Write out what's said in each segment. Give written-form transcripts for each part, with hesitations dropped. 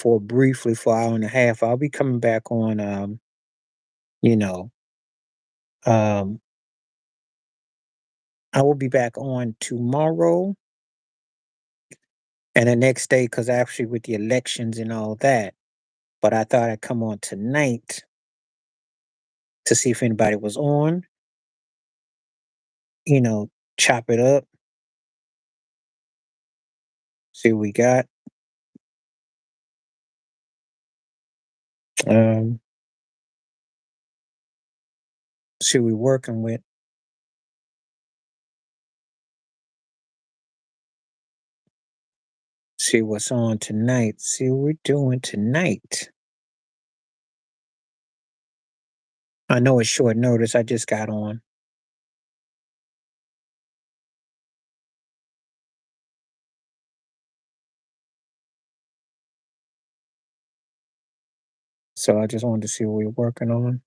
for briefly for an hour and a half. I'll be coming back on, you know, um, I will be back on tomorrow and the next day because actually with the elections and all that. But I thought I'd come on tonight to see if anybody was on, you know, chop it up, see what we got. Um, see what we're working with. See what's on tonight. See what we're doing tonight. I know it's short notice. I just got on. So I just wanted to see what we're working on.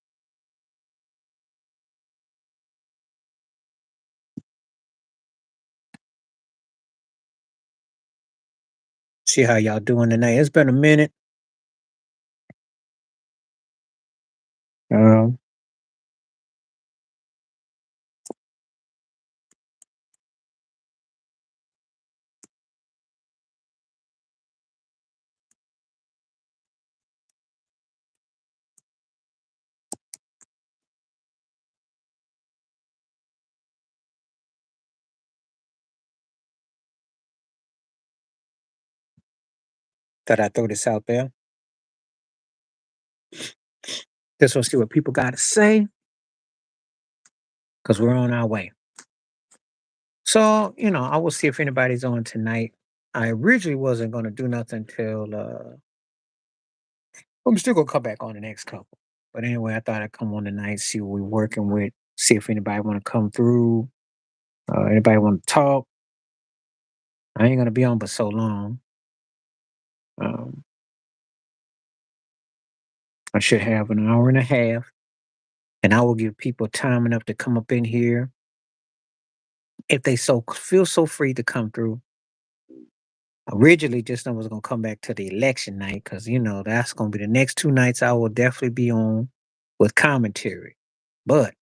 See how y'all doing tonight. It's been a minute. Um, Thought I'd throw this out there. Just want to see what people got to say because we're on our way. So, I will see if anybody's on tonight. I originally wasn't going to do nothing till, I'm still going to come back on the next couple. But anyway, I thought I'd come on tonight, see what we're working with, see if anybody want to come through, anybody want to talk. I ain't going to be on but so long. Um, I should have an hour and a half, and I will give people time enough to come up in here if they so feel so free to come through. Originally, just know I was gonna come back to the election night because that's gonna be the next 2 nights I will definitely be on with commentary. But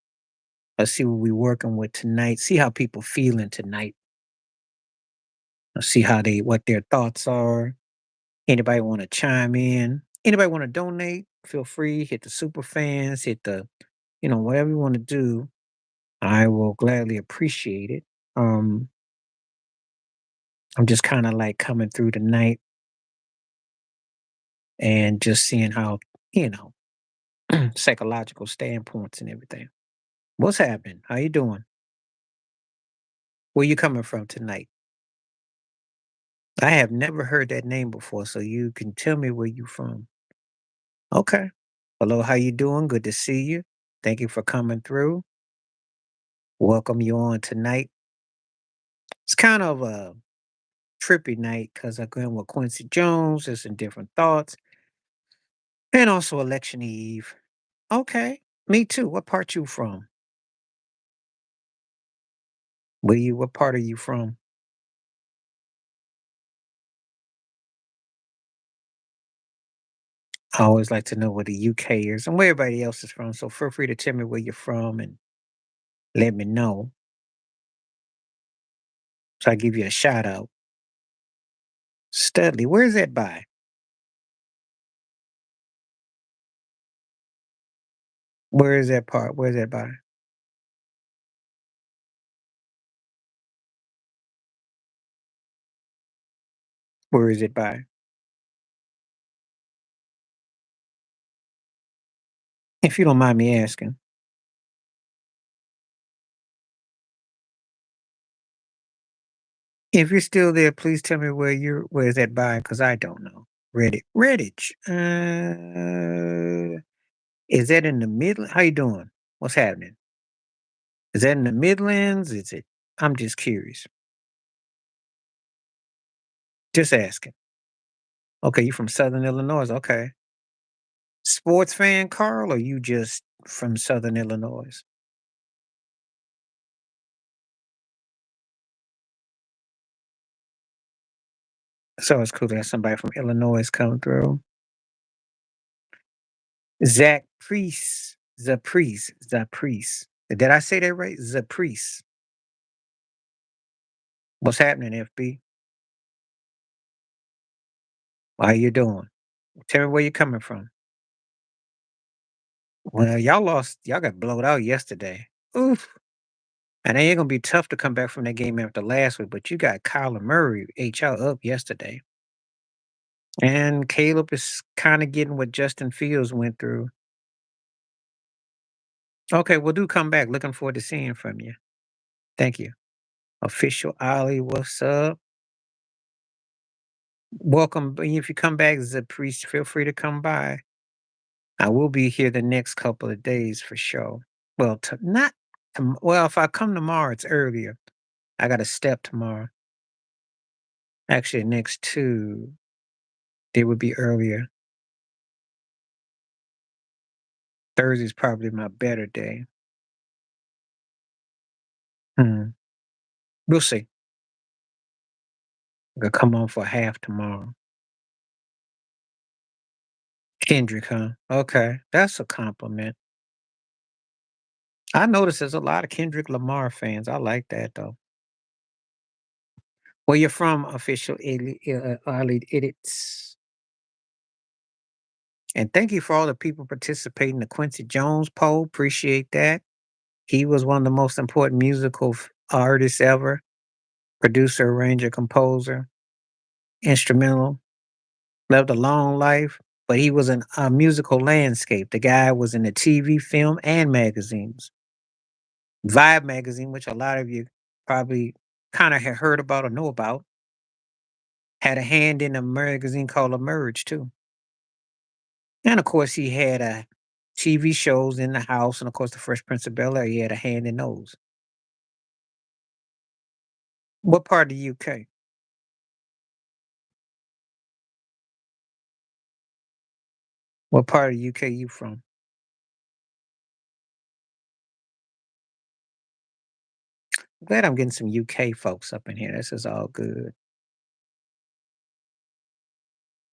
let's see what we're working with tonight. See how people feeling tonight. Let's see what their thoughts are. Anybody want to chime in? Anybody want to donate? Feel free. Hit the super fans. Hit the whatever you want to do. I will gladly appreciate it. Um, I'm just kind of like coming through tonight and just seeing how you know psychological standpoints and everything. What's happening? How you doing? Where you coming from tonight? I have never heard that name before, so you can tell me where you from. Okay. Hello, how you doing? Good to see you. Thank you for coming through. Welcome you on tonight. It's kind of a trippy night because I'm going with Quincy Jones. There's some different thoughts. And also election eve. Okay. Me too. What part you from? What part are you from? I always like to know where the UK is and where everybody else is from. So feel free to tell me where you're from and let me know. So I give you a shout out. Studley, where's that by? Where is that part? Where's that by? Where is it by? If you don't mind me asking. If you're still there, please tell me where's that by? Because I don't know. Reddit. Redditch. Is that in the Midland? How you doing? What's happening? Is that in the Midlands? Is it? I'm just curious. Just asking. Okay, you from Southern Illinois. Okay. Sports fan, Carl, or you just from Southern Illinois? So it's cool that somebody from Illinois come through. Zach Priest. Zapriest. Zapriest. Did I say that right? Zapriest. What's happening, FB? How you doing? Tell me where you're coming from. Well, y'all got blowed out yesterday. Oof. And it ain't gonna be tough to come back from that game after last week, but you got Kyler Murray ate y'all up yesterday. And Caleb is kind of getting what Justin Fields went through. Okay, well, do come back. Looking forward to seeing from you. Thank you. Official Ali, what's up? Welcome. If you come back as a priest, feel free to come by. I will be here the next couple of days for sure. Well, not well. If I come tomorrow, it's earlier. I got a step tomorrow. Actually, next two, they would be earlier. Thursday's probably my better day. Hmm. We'll see. I'm gonna come on for half tomorrow. Kendrick, huh? Okay, that's a compliment. I noticed there's a lot of Kendrick Lamar fans. I like that though. Where you're from, official Ali edits. And thank you for all the people participating in the Quincy Jones poll. Appreciate that. He was one of the most important musical artists ever. Producer, arranger, composer, instrumental. Lived a long life, but he was in a musical landscape. The guy was in the TV, film, and magazines. Vibe magazine, which a lot of you probably kind of had heard about or know about, had a hand in a magazine called Emerge too. And of course, he had TV shows in the house, and of course, the Fresh Prince of Bel Air. He had a hand in those. What part of the UK? What part of the UK you from? Glad I'm getting some UK folks up in here. This is all good.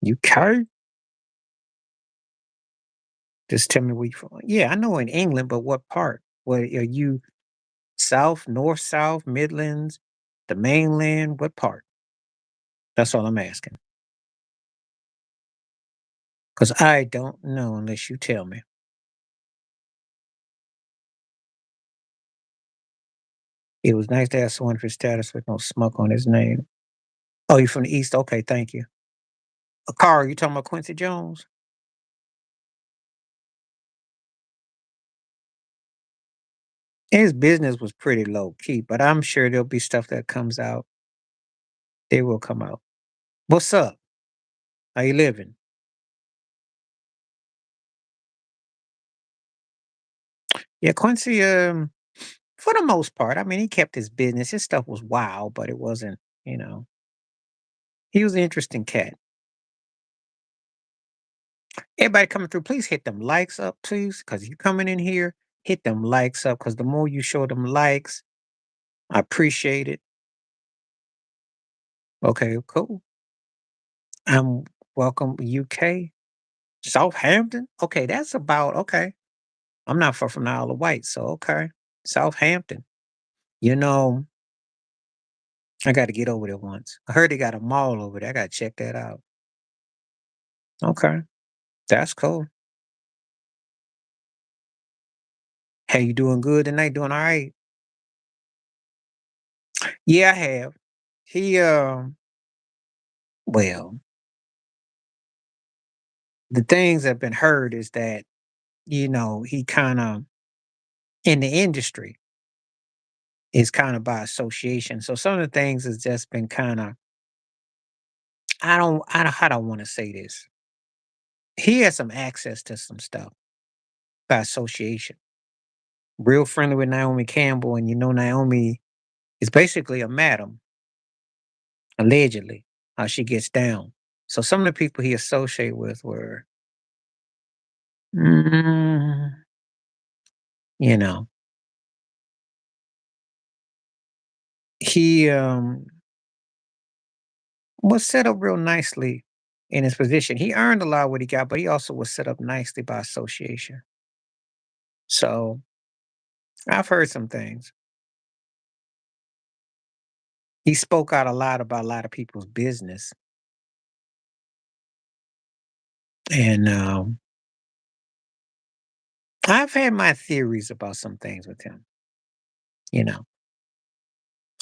UK? Just tell me where you from. Yeah, I know in England, but what part? Where are you? South, North, South, Midlands, the mainland? What part? That's all I'm asking. Because I don't know unless you tell me. It was nice to have someone for status with no smoke on his name. Oh, you from the East? Okay, thank you. A car, you talking about Quincy Jones? His business was pretty low key, but I'm sure there'll be stuff that comes out. They will come out. What's up? How you living? Yeah, Quincy, for the most part, I mean, he kept his business. His stuff was wild, but it wasn't, you know, he was an interesting cat. Everybody coming through, please hit them likes up, please, because you coming in here, hit them likes up, because the more you show them likes, I appreciate it. Okay, cool. I'm welcome UK, Southampton. Okay, that's about okay. I'm not far from the Isle of Wight, so okay, Southampton. You know, I got to get over there once. I heard they got a mall over there. I got to check that out. Okay, that's cool. Hey, you doing good tonight? Doing all right? Yeah, I have. He, well, the things that have been heard is that he kind of in the industry is kind of by association. So some of the things has just been kind of I don't want to say this. He has some access to some stuff by association. Real friendly with Naomi Campbell, and Naomi is basically a madam, allegedly, how she gets down. So some of the people he associated with were, mm, you know, he was set up real nicely in his position. He earned a lot of what he got, but he also was set up nicely by association. So I've heard some things. He spoke out a lot about a lot of people's business. And I've had my theories about some things with him. You know,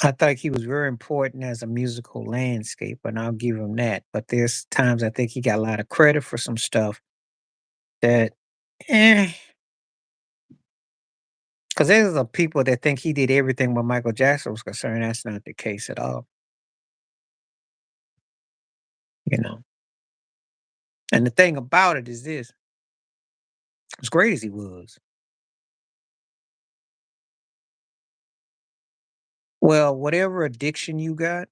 I think he was very important as a musical landscape, and I'll give him that. But there's times I think he got a lot of credit for some stuff that, eh, because there's a people that think he did everything where Michael Jackson was concerned. That's not the case at all. You know, and the thing about it is this: as great as he was, well, whatever addiction you got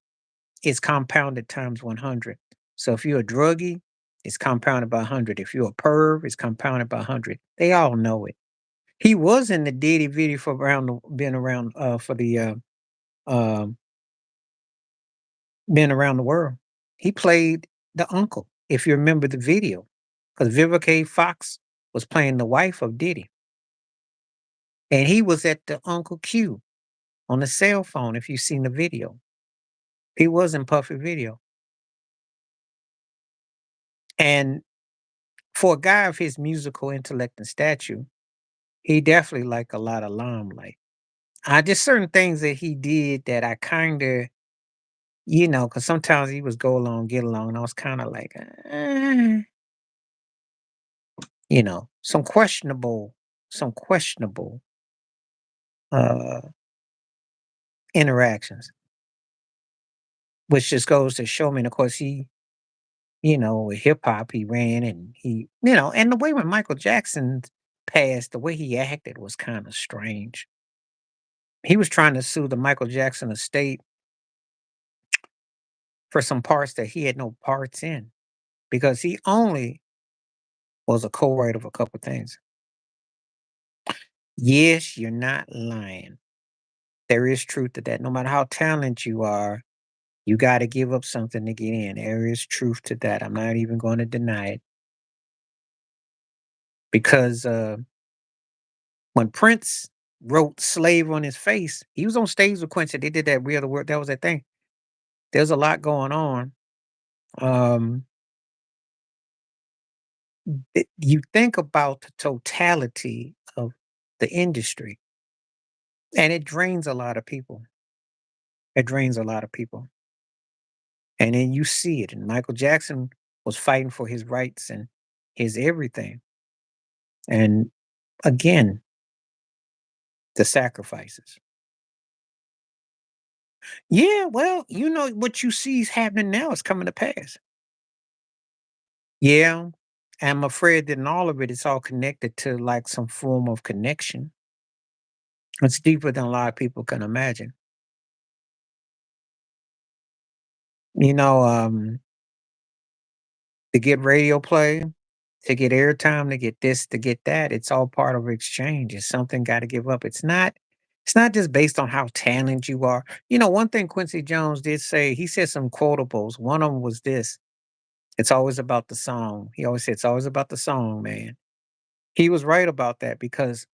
is compounded times 100. So if you're a druggie, it's compounded by 100. If you're a perv, it's compounded by 100. They all know it. He was in the Diddy video for been around for the um been around the world. He played the uncle, if you remember the video, because Vivica A. Fox was playing the wife of Diddy, and he was at the Uncle Q on the cell phone. If you've seen the video, he was in Puffy video, and for a guy of his musical intellect and stature, he definitely like a lot of limelight. I just certain things that he did that I kind of, because sometimes he was go along, get along, and I was kind of like, some questionable uh interactions, which just goes to show me. And of course, he, with hip hop, he ran and and the way when Michael Jackson passed, the way he acted was kind of strange. He was trying to sue the Michael Jackson estate for some parts that he had no parts in because he only was a co-writer of a couple things. Yes, you're not lying. There is truth to that. No matter how talented you are, you got to give up something to get in. There is truth to that. I'm not even going to deny it because when Prince wrote "Slave" on his face, he was on stage with Quincy. They did that real the work. That was that thing. There's a lot going on. Um, you think about the totality of the industry, and it drains a lot of people. It drains a lot of people. And then you see it. And Michael Jackson was fighting for his rights and his everything. And again, the sacrifices. Yeah, well, what you see is happening now is coming to pass. Yeah. I'm afraid that in all of it, it's all connected to like some form of connection. It's deeper than a lot of people can imagine. You know, to get radio play, to get airtime, to get this, to get that. It's all part of exchange. It's something got to give up. It's not just based on how talented you are. One thing Quincy Jones did say, he said some quotables. One of them was this: it's always about the song. He always said it's always about the song, man. He was right about that because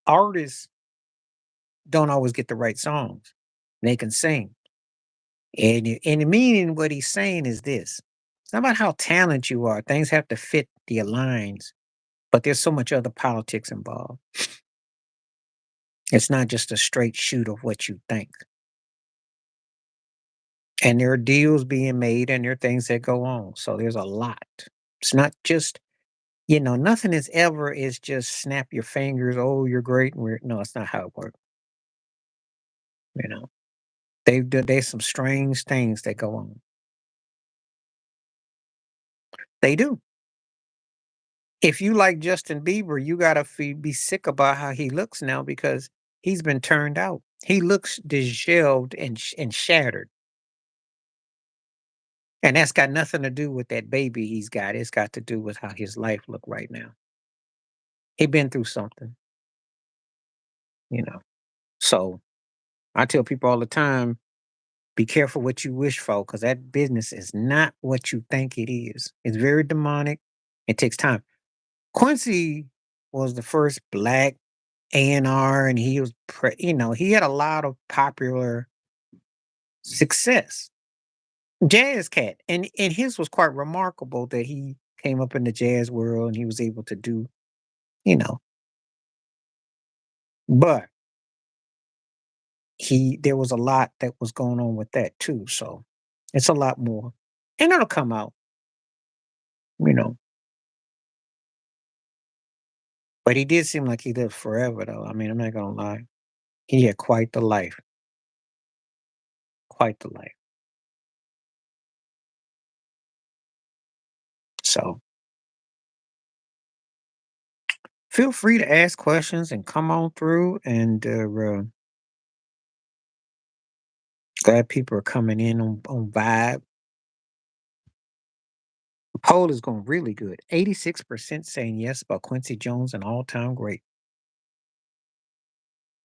artists don't always get the right songs. They can sing. And the meaning what he's saying is this. It's not about how talented you are. Things have to fit the lines, but there's so much other politics involved. It's not just a straight shoot of what you think. And there are deals being made and there are things that go on. So there's a lot. It's not just, nothing is just snap your fingers, oh, you're great. No, it's not how it works. You know, there's some strange things that go on. They do. If you like Justin Bieber, you gotta be sick about how he looks now because he's been turned out. He looks disheveled and shattered. And that's got nothing to do with that baby he's got. It's got to do with how his life look right now. He been through something, you know. So I tell people all the time, Be careful what you wish for because that business is not what you think it is. It's very demonic. It takes time. Quincy was the first black A&R, and he was, he had a lot of popular success. Jazz cat, and his was quite remarkable that he came up in the jazz world and he was able to do, you know, but there was a lot that was going on with that too. So it's a lot more, and it'll come out, you know. But he did seem like he lived forever, though. I mean, I'm not gonna lie. He had quite the life. So feel free to ask questions and come on through. And glad people are coming in on vibe. The poll is going really good. 86% saying yes about Quincy Jones, an all-time great.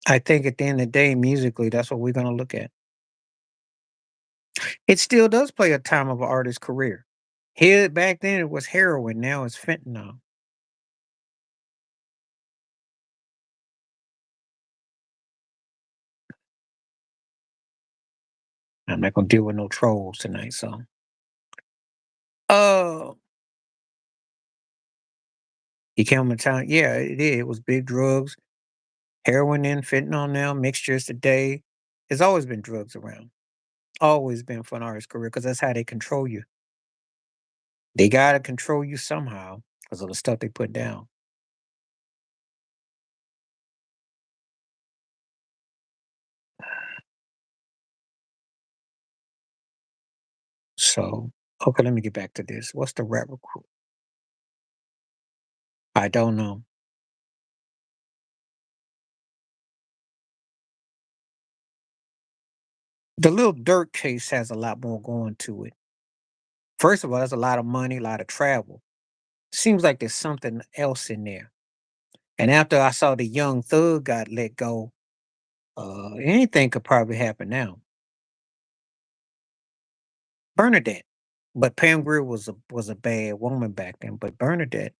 I think at the end of the day, musically, that's what we're going to look at. It still does play a time of an artist's career. Here back then it was heroin, now it's fentanyl. I'm not gonna deal with no trolls tonight, so uh he came to town. Yeah, it did. It was big drugs, heroin and fentanyl now, mixtures today. There's always been drugs around. Always been for an artist's career because that's how they control you. They gotta control you somehow because of the stuff they put down. So okay, let me get back to this. What's the rap recruit? I don't know. The Little Dirt case has a lot more going to it. First of all, there's a lot of money, a lot of travel. Seems like there's something else in there. And after I saw the young thug got let go, anything could probably happen now. Bernadette, but Pam Grier was a bad woman back then. But Bernadette,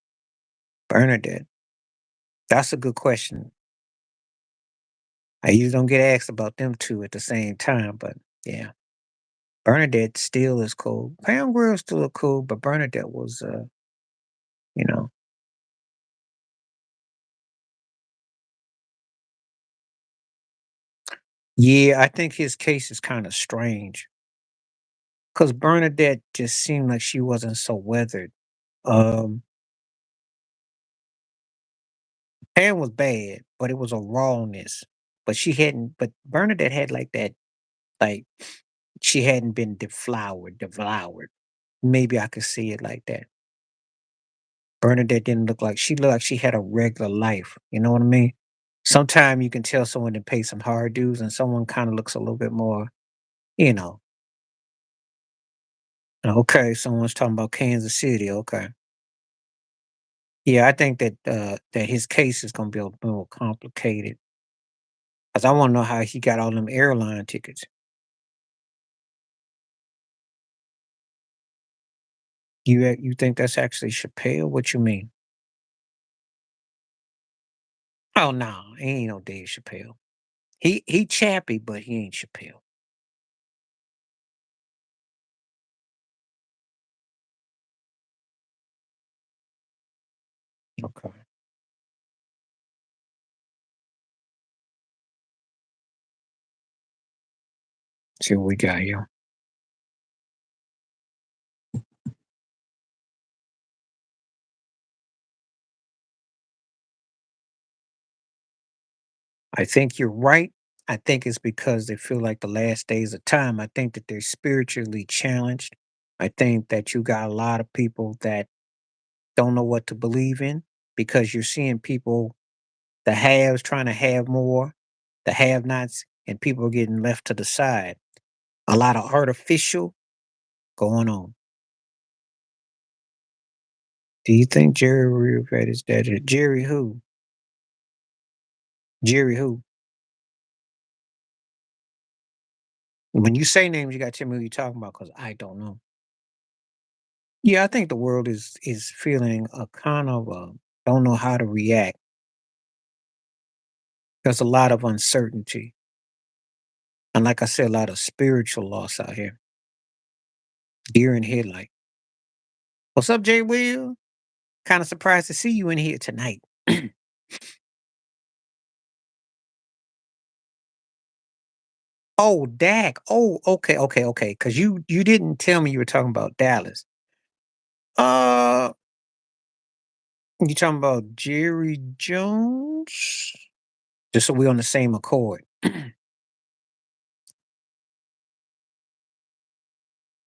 that's a good question. I usually don't get asked about them two at the same time, but yeah, Bernadette still is cool. Pam Grier still cool, but Bernadette was, you know, yeah, I think his case is kind of strange because Bernadette just seemed like she wasn't so weathered. Um, Pam was bad, but it was a rawness. But Bernadette had like that, like she hadn't been devoured. Maybe I could see it like that. Bernadette didn't look like she looked like she had a regular life. You know what I mean? Sometimes you can tell someone to pay some hard dues and someone kind of looks a little bit more, you know, okay, someone's talking about Kansas City. Okay. Yeah, I think that his case is gonna be a little more complicated. Cause I want to know how he got all them airline tickets. You think that's actually Chappelle? What you mean? Oh no, he ain't no Dave Chappelle. He chappy, but he ain't Chappelle. Okay. See what we got here. I think you're right. I think it's because they feel like the last days of time. I think that they're spiritually challenged. I think that you got a lot of people that don't know what to believe in because you're seeing people, the haves trying to have more, the have nots, and people are getting left to the side. A lot of artificial going on. Do you think Jerry Rivette is dead? Jerry who? Jerry who? When you say names, you got to tell me who you're talking about because I don't know. Yeah, I think the world is feeling a kind of don't know how to react. There's a lot of uncertainty, and like I said, a lot of spiritual loss out here. Deer in headlight. What's up, Jay Will? Kind of surprised to see you in here tonight. Oh, Dak. Oh, okay, okay, okay. Because you didn't tell me you were talking about Dallas. Uh, you talking about Jerry Jones? Just so we're on the same accord.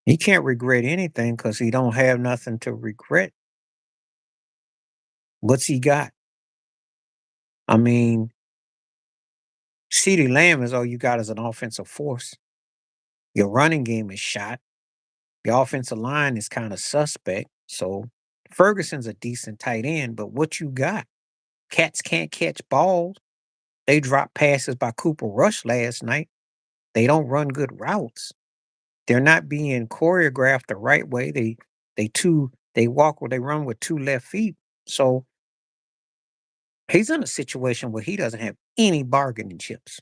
He can't regret anything because he don't have nothing to regret. What's he got? I mean, CeeDee Lamb is all you got as an offensive force. Your running game is shot. Your offensive line is kind of suspect. So Ferguson's a decent tight end, but what you got? Cats can't catch balls. They dropped passes by Cooper Rush last night. They don't run good routes. They're not being choreographed the right way. They walk or they run with two left feet. So he's in a situation where he doesn't have any bargaining chips.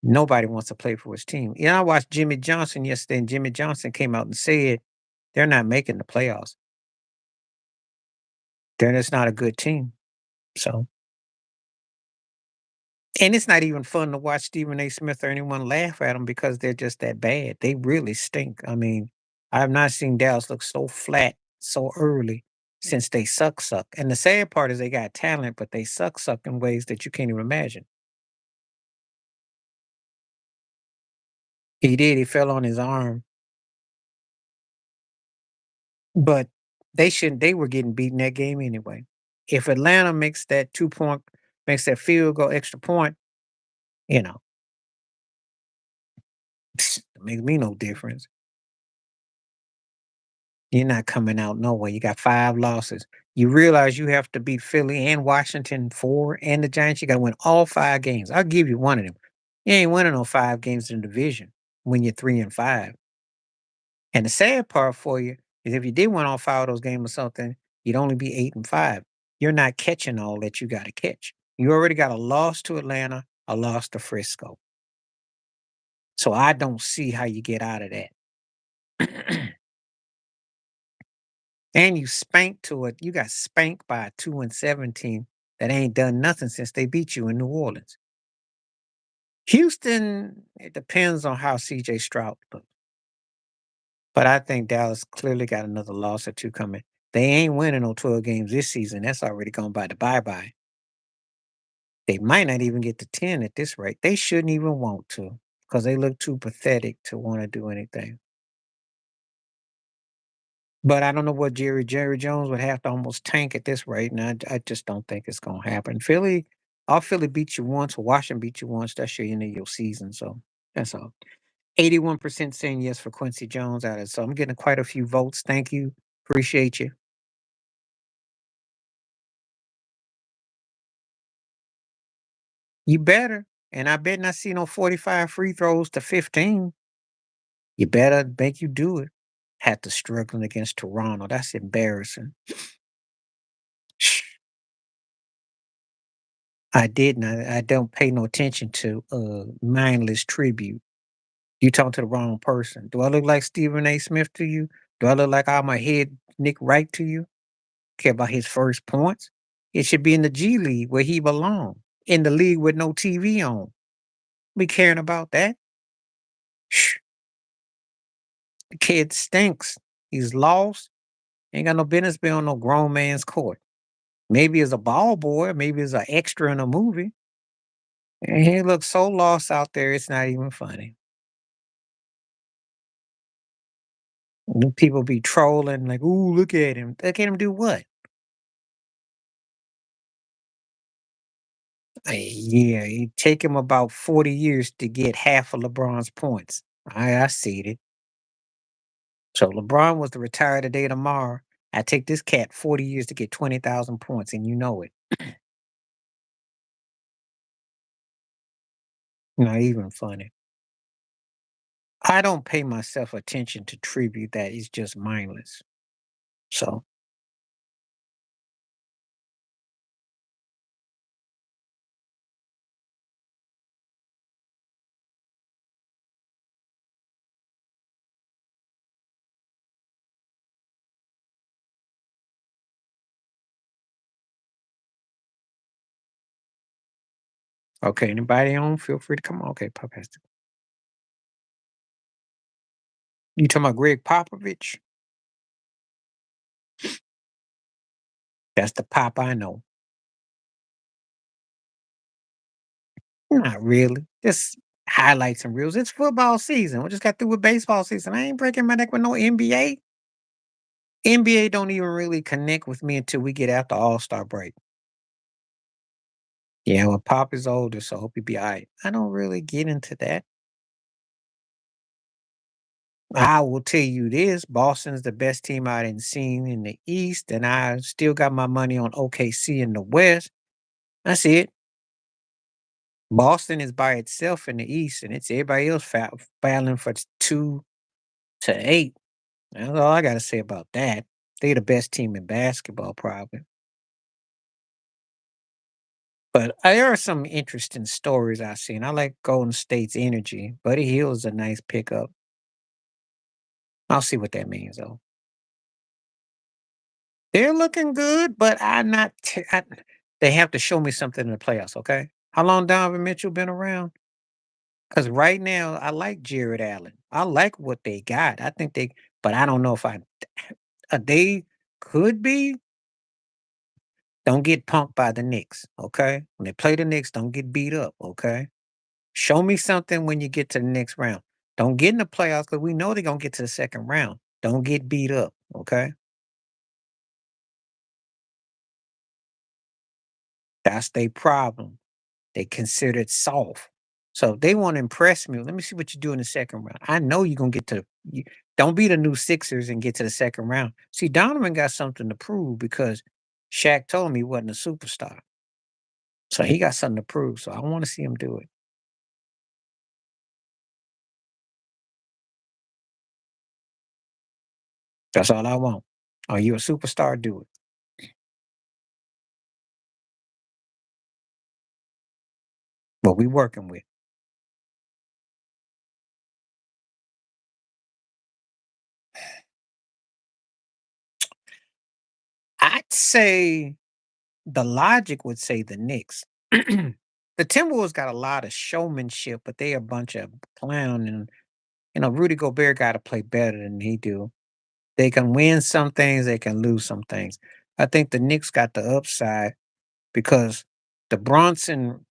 Nobody wants to play for his team. You know, I watched Jimmy Johnson yesterday, and Jimmy Johnson came out and said they're not making the playoffs. They're just not a good team. So, and it's not even fun to watch Stephen A. Smith or anyone laugh at them because they're just that bad. They really stink. I mean, I have not seen Dallas look so flat so early since they suck. And the sad part is they got talent, but they suck in ways that you can't even imagine. He did. He fell on his arm, but they were getting beaten that game anyway. If Atlanta makes that 2 point, makes that field goal extra point, you know, it makes me no difference. You're not coming out nowhere. You got 5 losses. You realize you have to beat Philly and Washington 4 and the Giants. You gotta win all 5 games. I'll give you one of them. You ain't winning no 5 games in the division when you're 3 and 5. And the sad part for you is if you did win all 5 of those games or something, you'd only be 8 and 5. You're not catching all that you gotta catch. You already got a loss to Atlanta, a loss to Frisco. So I don't see how you get out of that. And you spanked to it. You got spanked by a 2-17 that ain't done nothing since they beat you in New Orleans. Houston, it depends on how CJ Stroud looks. But I think Dallas clearly got another loss or two coming. They ain't winning no 12 games this season. That's already gone by the bye-bye. They might not even get to 10 at this rate. They shouldn't even want to because they look too pathetic to want to do anything. But I don't know what Jerry Jones would have to almost tank at this rate, and I just don't think it's gonna happen. Philly beat you once, or Washington beat you once, that's your end of your season, so that's all. 81% saying yes for Quincy Jones out of so I'm getting quite a few votes. Thank you. Appreciate you. You better. And I bet not see no 45 free throws to 15. You better make you do it. Had to struggling against Toronto. That's embarrassing. I didn't. I don't pay no attention to mindless tribute. You talking to the wrong person. Do I look like Stephen A. Smith to you? Do I look like I'm a head Nick Wright to you? Care about his first points? It should be in the G League where he belong. In the league with no TV on. We caring about that? Shh. The kid stinks. He's lost. Ain't got no business being on no grown man's court. Maybe as a ball boy, maybe as an extra in a movie. And he looks so lost out there, it's not even funny. The people be trolling like, "Ooh, look at him." Look at him do what? Yeah, it take him about 40 years to get half of LeBron's points. I see it. So LeBron was to retire today tomorrow. I take this cat 40 years to get 20,000 points, and you know it. Not even funny. I don't pay myself attention to tribute that is just mindless. So, okay, anybody on, feel free to come on. Okay, Pop has to. You talking about Greg Popovich? That's the Pop I know. Not really. Just highlights and reels. It's football season. We just got through with baseball season. I ain't breaking my neck with no NBA. NBA don't even really connect with me until we get after All-Star break. Yeah, well, Pop is older, so I hope he be all right. I don't really get into that. I will tell you this, Boston's the best team I didn't seen in the East, and I still got my money on OKC in the West. That's it. Boston is by itself in the East, and it's everybody else battling for 2 to 8. That's all I got to say about that. They're the best team in basketball, probably. But there are some interesting stories I've seen. I like Golden State's energy. Buddy Hield is a nice pickup. I'll see what that means, though. They're looking good, but I'm not. They have to show me something in the playoffs. Okay, how long Donovan Mitchell been around? Because right now, I like Jared Allen. I like what they got. I think they, but I don't know if I. They could be. Don't get punked by the Knicks. Okay, when they play the Knicks, don't get beat up. Okay, show me something when you get to the next round. Don't get in the playoffs because we know they're gonna get to the second round. Don't get beat up. Okay, that's their problem. They consider it soft. So if they want to impress me, let me see what you do in the second round. I know you're gonna get to you, don't be the new Sixers and get to the second round. See, Donovan got something to prove because Shaq told me he wasn't a superstar. So he got something to prove. So I want to see him do it. That's all I want. Are you a superstar? Do it. What we working with. I'd say the logic would say the Knicks. The Timberwolves got a lot of showmanship, but they a bunch of clown and Rudy Gobert got to play better than he do. They can win some things, they can lose some things. I think the Knicks got the upside because the Bronson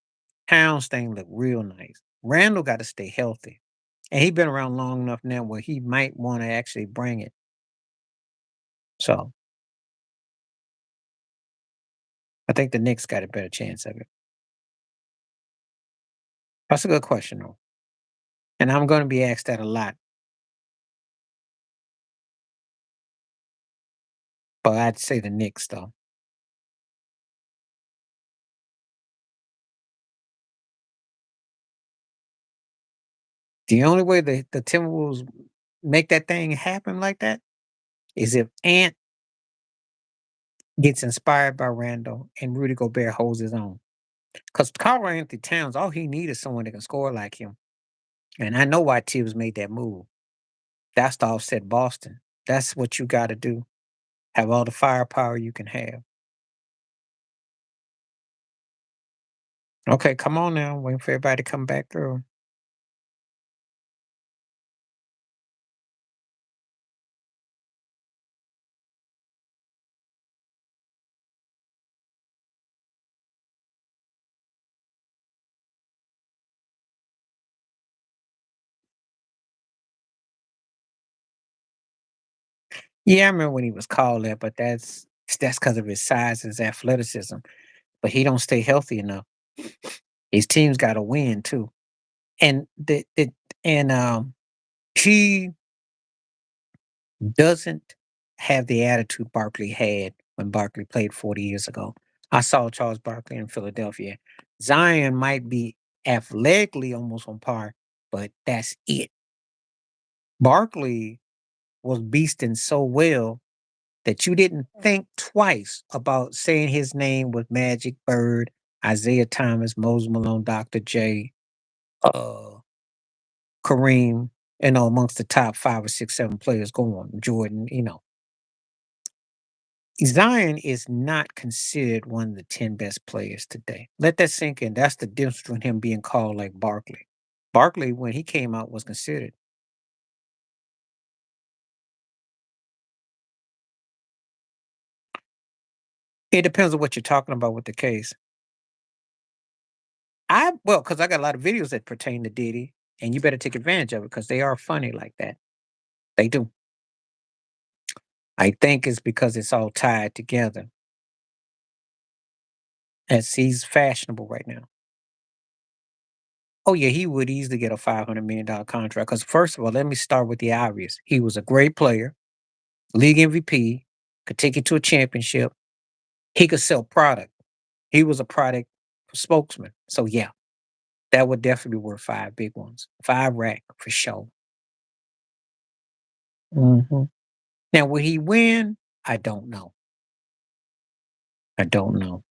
Towns thing look real nice. Randall got to stay healthy. And he been around long enough now where he might want to actually bring it. So I think the Knicks got a better chance of it. That's a good question though. And I'm gonna be asked that a lot. But I'd say the Knicks though. The only way the Timberwolves make that thing happen like that is if Ant gets inspired by Randall and Rudy Gobert holds his own. Because Carl Anthony Towns, all he needs is someone that can score like him. And I know why Tibbs made that move. That's to offset Boston. That's what you got to do. Have all the firepower you can have. Okay, come on now. Waiting for everybody to come back through. Yeah, I remember when he was called that, but that's because of his size and his athleticism. But he don't stay healthy enough. His team's got to win too. And and he doesn't have the attitude Barkley had when Barkley played 40 years ago. I saw Charles Barkley in Philadelphia. Zion might be athletically almost on par, but that's it. Barkley was beasting so well that you didn't think twice about saying his name with Magic Bird, Isaiah Thomas, Moses Malone, Dr. J, uh, Kareem, amongst the top 5 or 6, 7 players going, Jordan, Zion is not considered one of the 10 best players today. Let that sink in. That's the difference between him being called like Barkley. Barkley, when he came out, was considered. It depends on what you're talking about with the case. Because I got a lot of videos that pertain to Diddy, and you better take advantage of it because they are funny like that. They do. I think it's because it's all tied together as he's fashionable right now. Oh, yeah, he would easily get a $500 million contract. Because, first of all, let me start with the obvious. He was a great player, league MVP, could take you to a championship. He could sell product. He was a product spokesman. So, yeah, that would definitely be worth 5 big ones. 5 rack for sure. Mhm. Now, will he win? I don't know. I don't know.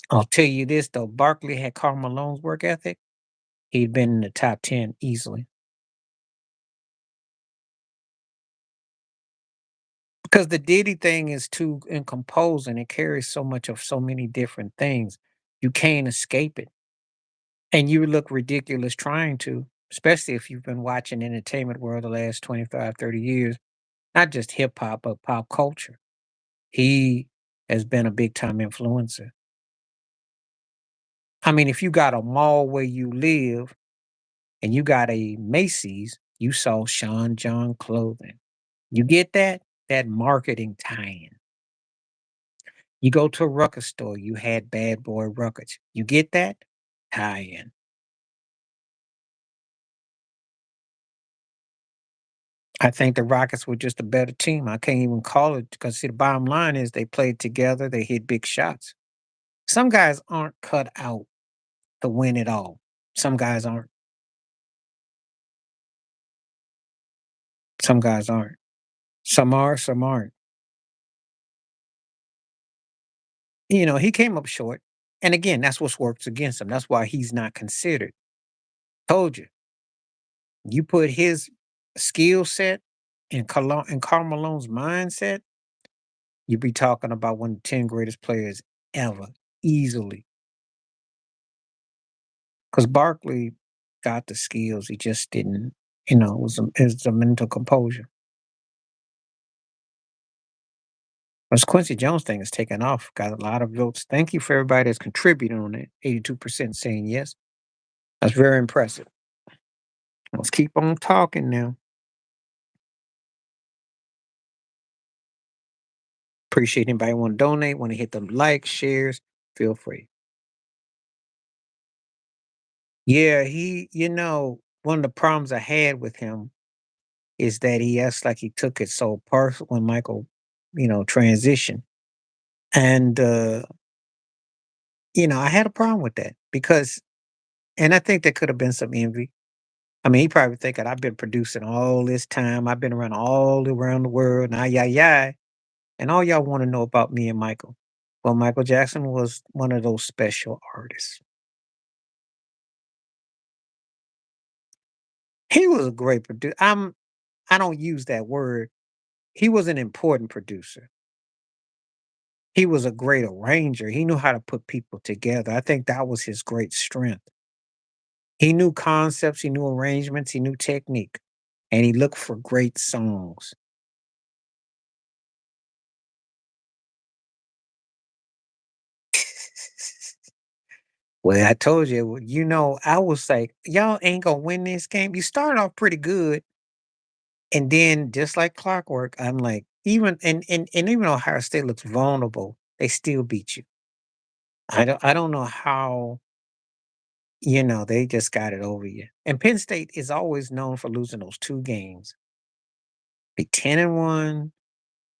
I'll tell you this though, Barkley had Karl Malone's work ethic. He'd been in the top 10 easily. Because the Diddy thing is too incomposing. It carries so much of so many different things. You can't escape it. And you look ridiculous trying to, especially if you've been watching entertainment world the last 25, 30 years, not just hip hop, but pop culture. He has been a big time influencer. I mean, if you got a mall where you live and you got a Macy's, you saw Sean John clothing. You get that? That marketing tie-in. You go to a record store, you had Bad Boy Records. You get that? Tie-in. I think the Rockets were just a better team. I can't even call it because see, the bottom line is they played together, they hit big shots. Some guys aren't cut out to win it all. Some guys aren't. Some guys aren't. Some are, some aren't. He came up short. And again, that's what works against him. That's why he's not considered. Told you. You put his skill set and Karl Malone's mindset, you'd be talking about one of the 10 greatest players ever, easily. Because Barkley got the skills, he just didn't, it was a mental composure. This Quincy Jones thing is taking off, got a lot of votes. Thank you for everybody that's contributing on it. 82% saying yes. That's very impressive. Let's keep on talking now. Appreciate anybody want to donate, want to hit the like, shares, feel free. Yeah, one of the problems I had with him is that he acts like he took it so personal when Michael, transitioned. And I had a problem with that because and I think there could have been some envy. I mean, he probably thinking I've been producing all this time. I've been around all around the world, and yeah, and all y'all want to know about me and Michael. Well, Michael Jackson was one of those special artists. He was a great producer. I don't use that word. He was an important producer. He was a great arranger. He knew how to put people together. I think that was his great strength. He knew concepts, he knew arrangements, he knew technique, and he looked for great songs. Well, I told you, I was like, y'all ain't gonna win this game. You started off pretty good, and then just like clockwork, I'm like, even even though Ohio State looks vulnerable, they still beat you. I don't know how, they just got it over you. And Penn State is always known for losing those 2 games. Be 10-1,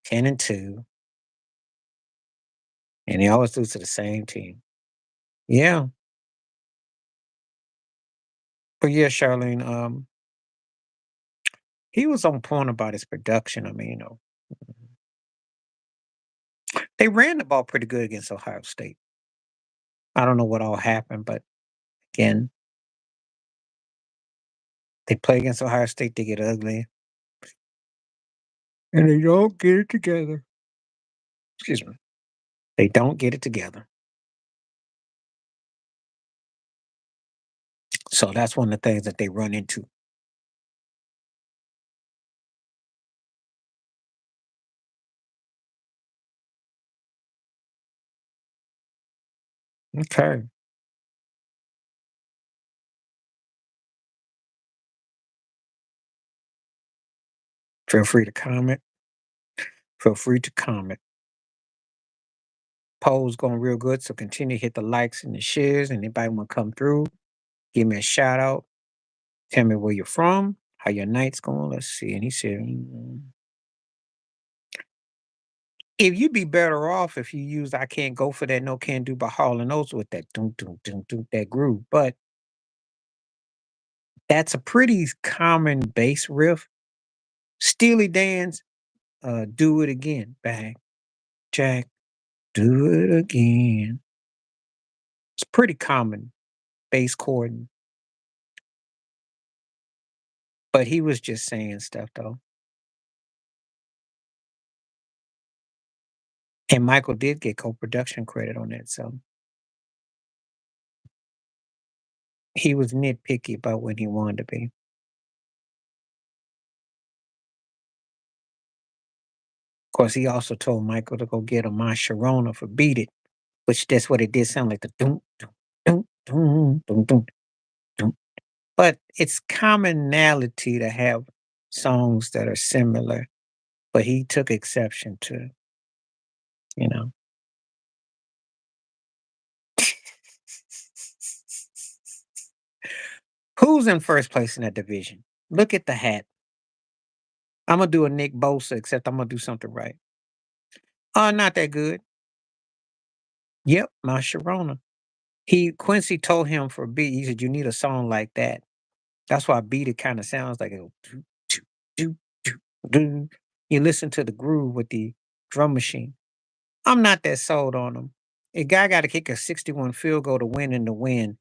10-2, and they always lose to the same team. Yeah, But yeah, Charlene, he was on point about his production. I mean, they ran the ball pretty good against Ohio State. I don't know what all happened, but again, they play against Ohio State, they get ugly, and they don't get it together. Excuse me. They don't get it together. So that's one of the things that they run into. Okay. Feel free to comment. Feel free to comment. Poll's going real good, so continue to hit the likes and the shares. And anybody want to come through, give me a shout out. Tell me where you're from, how your night's going. Let's see. And he said, if you'd be better off if you use I Can't Go For That, No Can Do by Hall and Oates with that doom, doom, doom, doom, that groove. But that's a pretty common bass riff. Steely Dan's Do It Again. Bang, Jack, do it again. It's pretty common bass chord, but he was just saying stuff though. And Michael did get co-production credit on that, so he was nitpicky about when he wanted to be. Of course, he also told Michael to go get a My Sharona for Beat It, which that's what it did sound like the doom, doom, doom, doom, doom, doom, doom. But it's commonality to have songs that are similar, but he took exception to, you know. Who's in first place in that division? Look at the hat. I'm gonna do a Nick Bosa, except I'm gonna do something right. Not that good. Yep, My Sharona. Quincy told him for beat, he said, "You need a song like that." That's why Beat It kinda sounds like it go do, do, do, do, do. You listen to the groove with the drum machine. I'm not that sold on him. A guy gotta kick a 61 field goal to win in the win,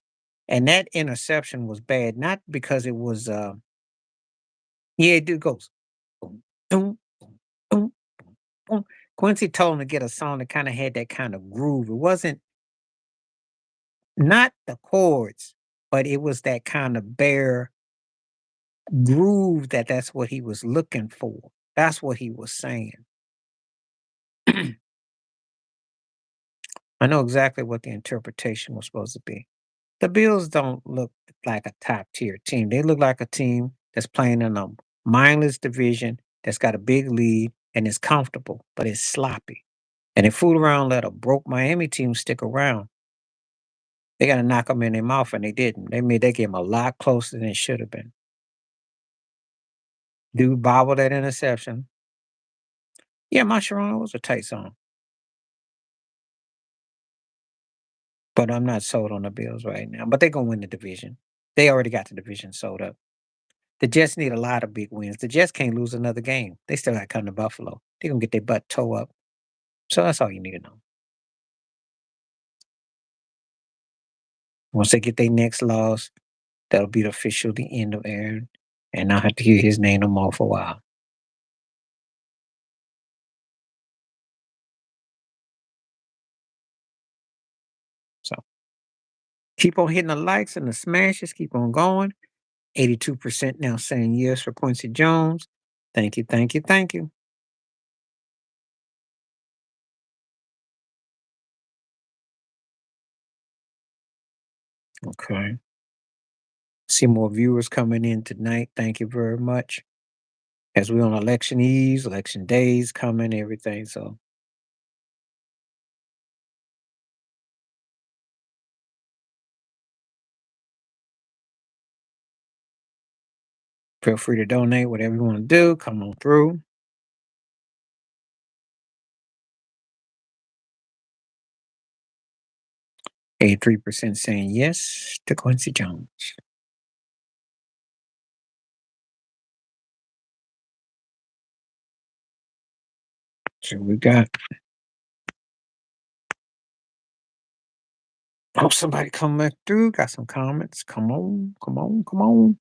and that interception was bad, not because it was, yeah, it goes boom, boom, boom, boom, boom. Quincy told him to get a song that kinda had that kind of groove. It wasn't not the chords, but it was that kind of bare groove that's what he was looking for. That's what he was saying. I know exactly what the interpretation was supposed to be. The Bills don't look like a top tier team. They look like a team that's playing in a mindless division that's got a big lead and is comfortable, but it's sloppy. And they fool around, let a broke Miami team stick around. They got to knock them in their mouth, and they didn't. They gave them a lot closer than it should have been. Dude bobbled that interception. Yeah, my Sharona was a tight song, but I'm not sold on the Bills right now. But they're gonna win the division. They already got the division sold up. The Jets need a lot of big wins. The Jets can't lose another game. They still got to come to Buffalo. They're gonna get their butt toe up. So that's all you need to know. Once they get their next loss, that'll be the official the end of Aaron, and I'll have to hear his name no more for a while. So keep on hitting the likes and the smashes. Keep on going. 82% now saying yes for Quincy Jones. Thank you, thank you, thank you. Okay. See more viewers coming in tonight. Thank you very much. As we're on election eves, election days coming, everything. So feel free to donate whatever you want to do. Come on through. 83% saying yes to Quincy Jones. So we got. Oh, somebody come back through. Got some comments. Come on, come on, come on.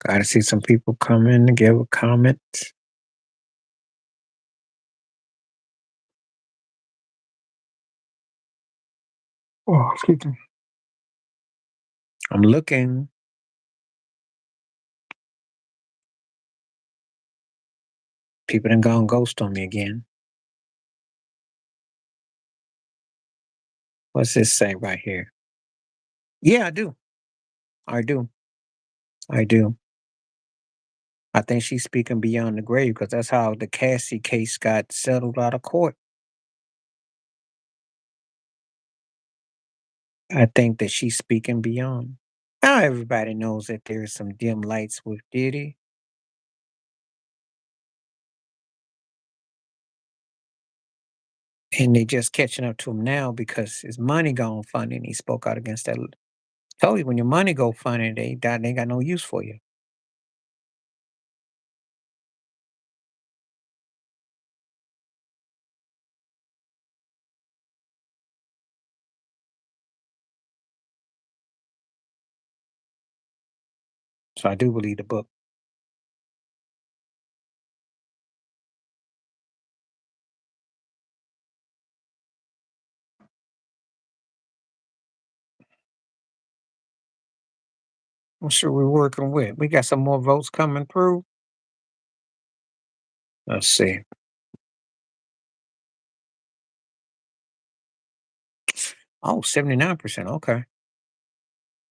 Gotta see some people come in to give a comment. Oh, excuse me. I'm looking. People done gone ghost on me again. What's this say right here? Yeah, I do. I do. I do. I think she's speaking beyond the grave because that's how the Cassie case got settled out of court. I think that she's speaking beyond. Now everybody knows that there's some dim lights with Diddy, and they just catching up to him now because his money gone funny, and he spoke out against that. Told you when your money go funny, they ain't got no use for you. So I do believe the book. I'm sure we're working with. We got some more votes coming through. Let's see. Oh, 79%. Okay.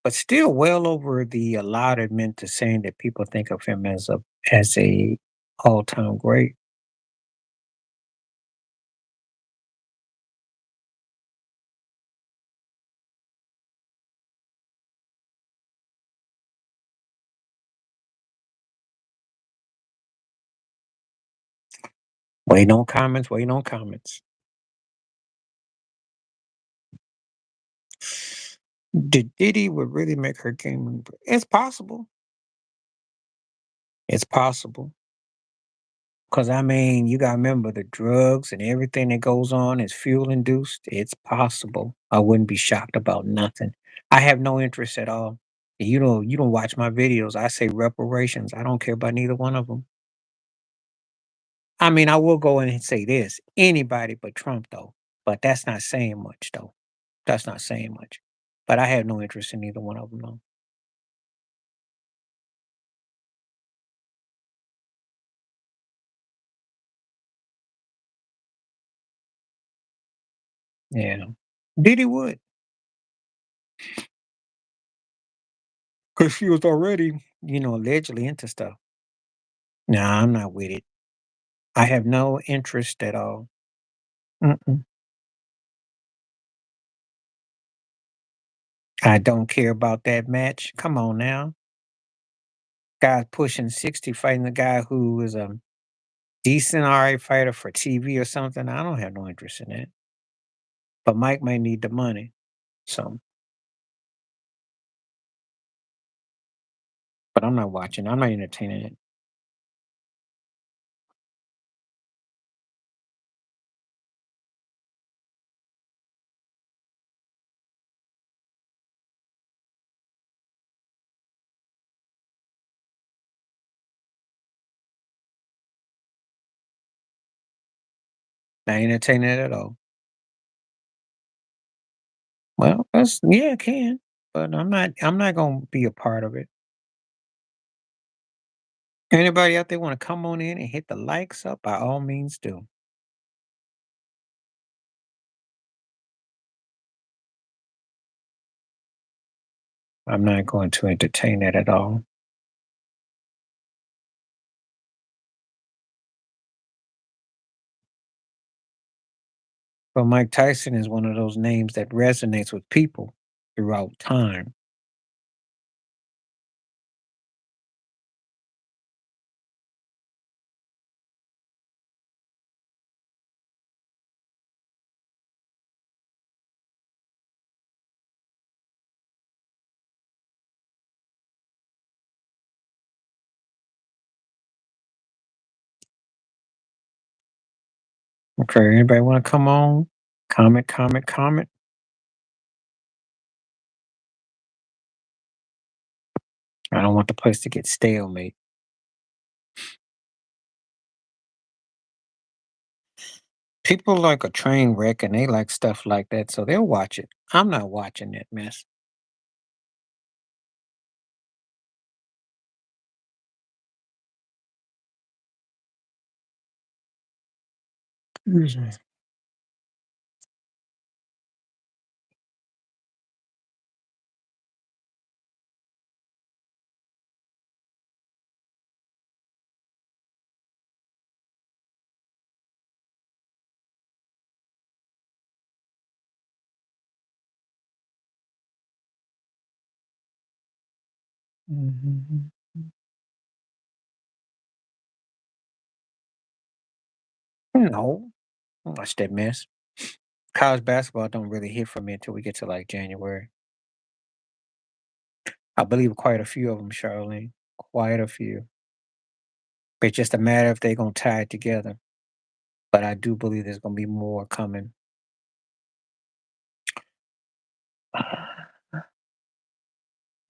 But still well over the allotted meant to saying that people think of him as a all-time great. Waiting on comments, waiting on comments. Did Diddy would really make her game? It's possible. It's possible. Cause I mean, you gotta remember the drugs and everything that goes on is fuel induced. It's possible. I wouldn't be shocked about nothing. I have no interest at all. You don't watch my videos. I say reparations. I don't care about neither one of them. I mean, I will go in and say this: anybody but Trump, though. But that's not saying much, though. That's not saying much. But I have no interest in either one of them, though. Yeah, Diddy would, cause she was already, allegedly into stuff. Nah, I'm not with it. I have no interest at all. Mm-mm. I don't care about that match. Come on now. Guy pushing 60 fighting the guy who is a decent RA fighter for TV or something. I don't have no interest in that. But Mike may need the money. So, but I'm not watching. I'm not entertaining it. Not entertaining it at all. Well, that's yeah, it can. But I'm not gonna be a part of it. Anybody out there want to come on in and hit the likes up, by all means do. I'm not going to entertain that at all. But Mike Tyson is one of those names that resonates with people throughout time. Okay, anybody want to come on? Comment, comment, comment. I don't want the place to get stalemate. People like a train wreck and they like stuff like that, so they'll watch it. I'm not watching that mess. Mhm. Mhm. No, I don't watch that mess. College basketball don't really hit for me until we get to like January. I believe quite a few of them, Charlene. Quite a few. It's just a matter if they're gonna tie it together. But I do believe there's gonna be more coming.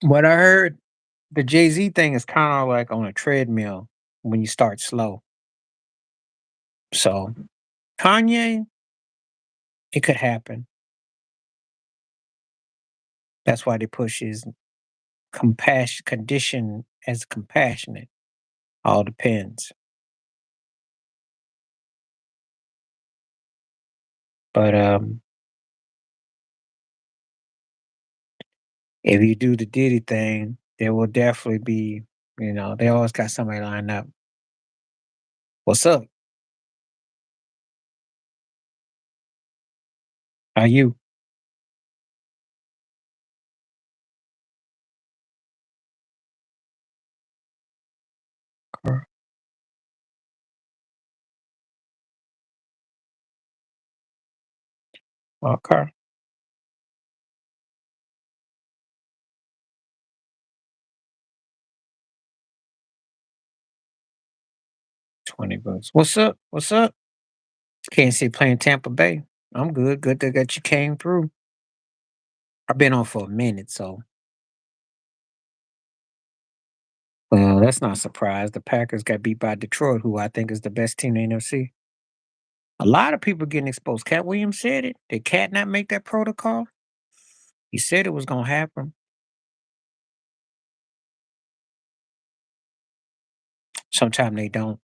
What I heard, the Jay-Z thing is kind of like on a treadmill when you start slow. So Kanye, it could happen. That's why they push his compassion condition as compassionate. All depends. But if you do the Diddy thing, there will definitely be, they always got somebody lined up. What's up? How you? Okay. Okay. 20 bucks. What's up? What's up? Can't see playing Tampa Bay. I'm good. Good that you came through. I've been on for a minute, so well, that's not a surprise. The Packers got beat by Detroit, who I think is the best team in the NFC. A lot of people getting exposed. Cat Williams said it. Did Cat not make that protocol? He said it was gonna happen. Sometimes they don't.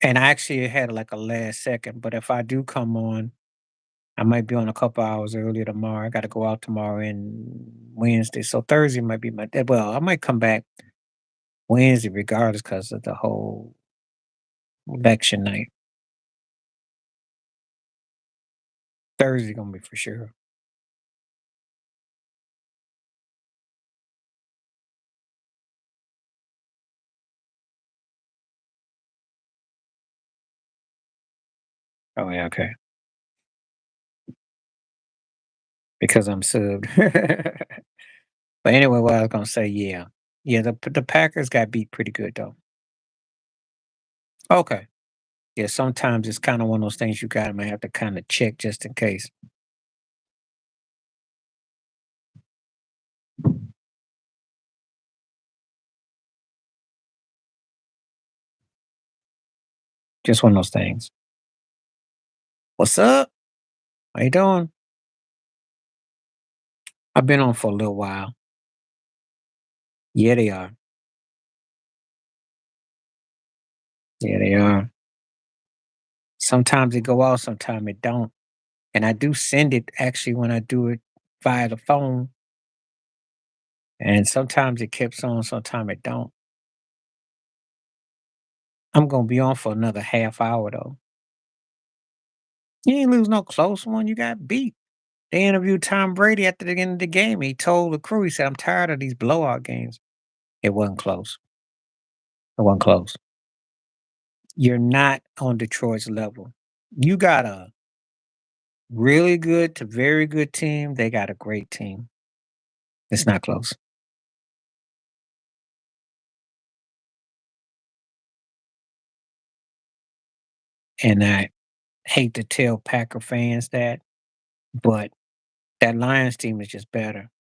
And I actually had like a last second, but if I do come on, I might be on a couple hours earlier tomorrow. I got to go out tomorrow and Wednesday, so Thursday might be my day. Well, I might come back Wednesday regardless because of the whole election night. Thursday gonna be for sure. Oh yeah, okay. Because I'm subbed. But anyway, what I was gonna say, yeah, yeah, the Packers got beat pretty good though. Okay, yeah. Sometimes it's kind of one of those things you gotta might have to kind of check just in case. Just one of those things. What's up? How you doing? I've been on for a little while. Yeah, they are. Yeah, they are. Sometimes it go out, sometimes it don't. And I do send it actually when I do it via the phone. And sometimes it keeps on, sometimes it don't. I'm gonna be on for another half hour though. You ain't lose no close one. You got beat. They interviewed Tom Brady after the end of the game. He told the crew, he said, I'm tired of these blowout games. It wasn't close. It wasn't close. You're not on Detroit's level. You got a really good to very good team. They got a great team. It's not close. And hate to tell Packer fans that, but that Lions team is just better.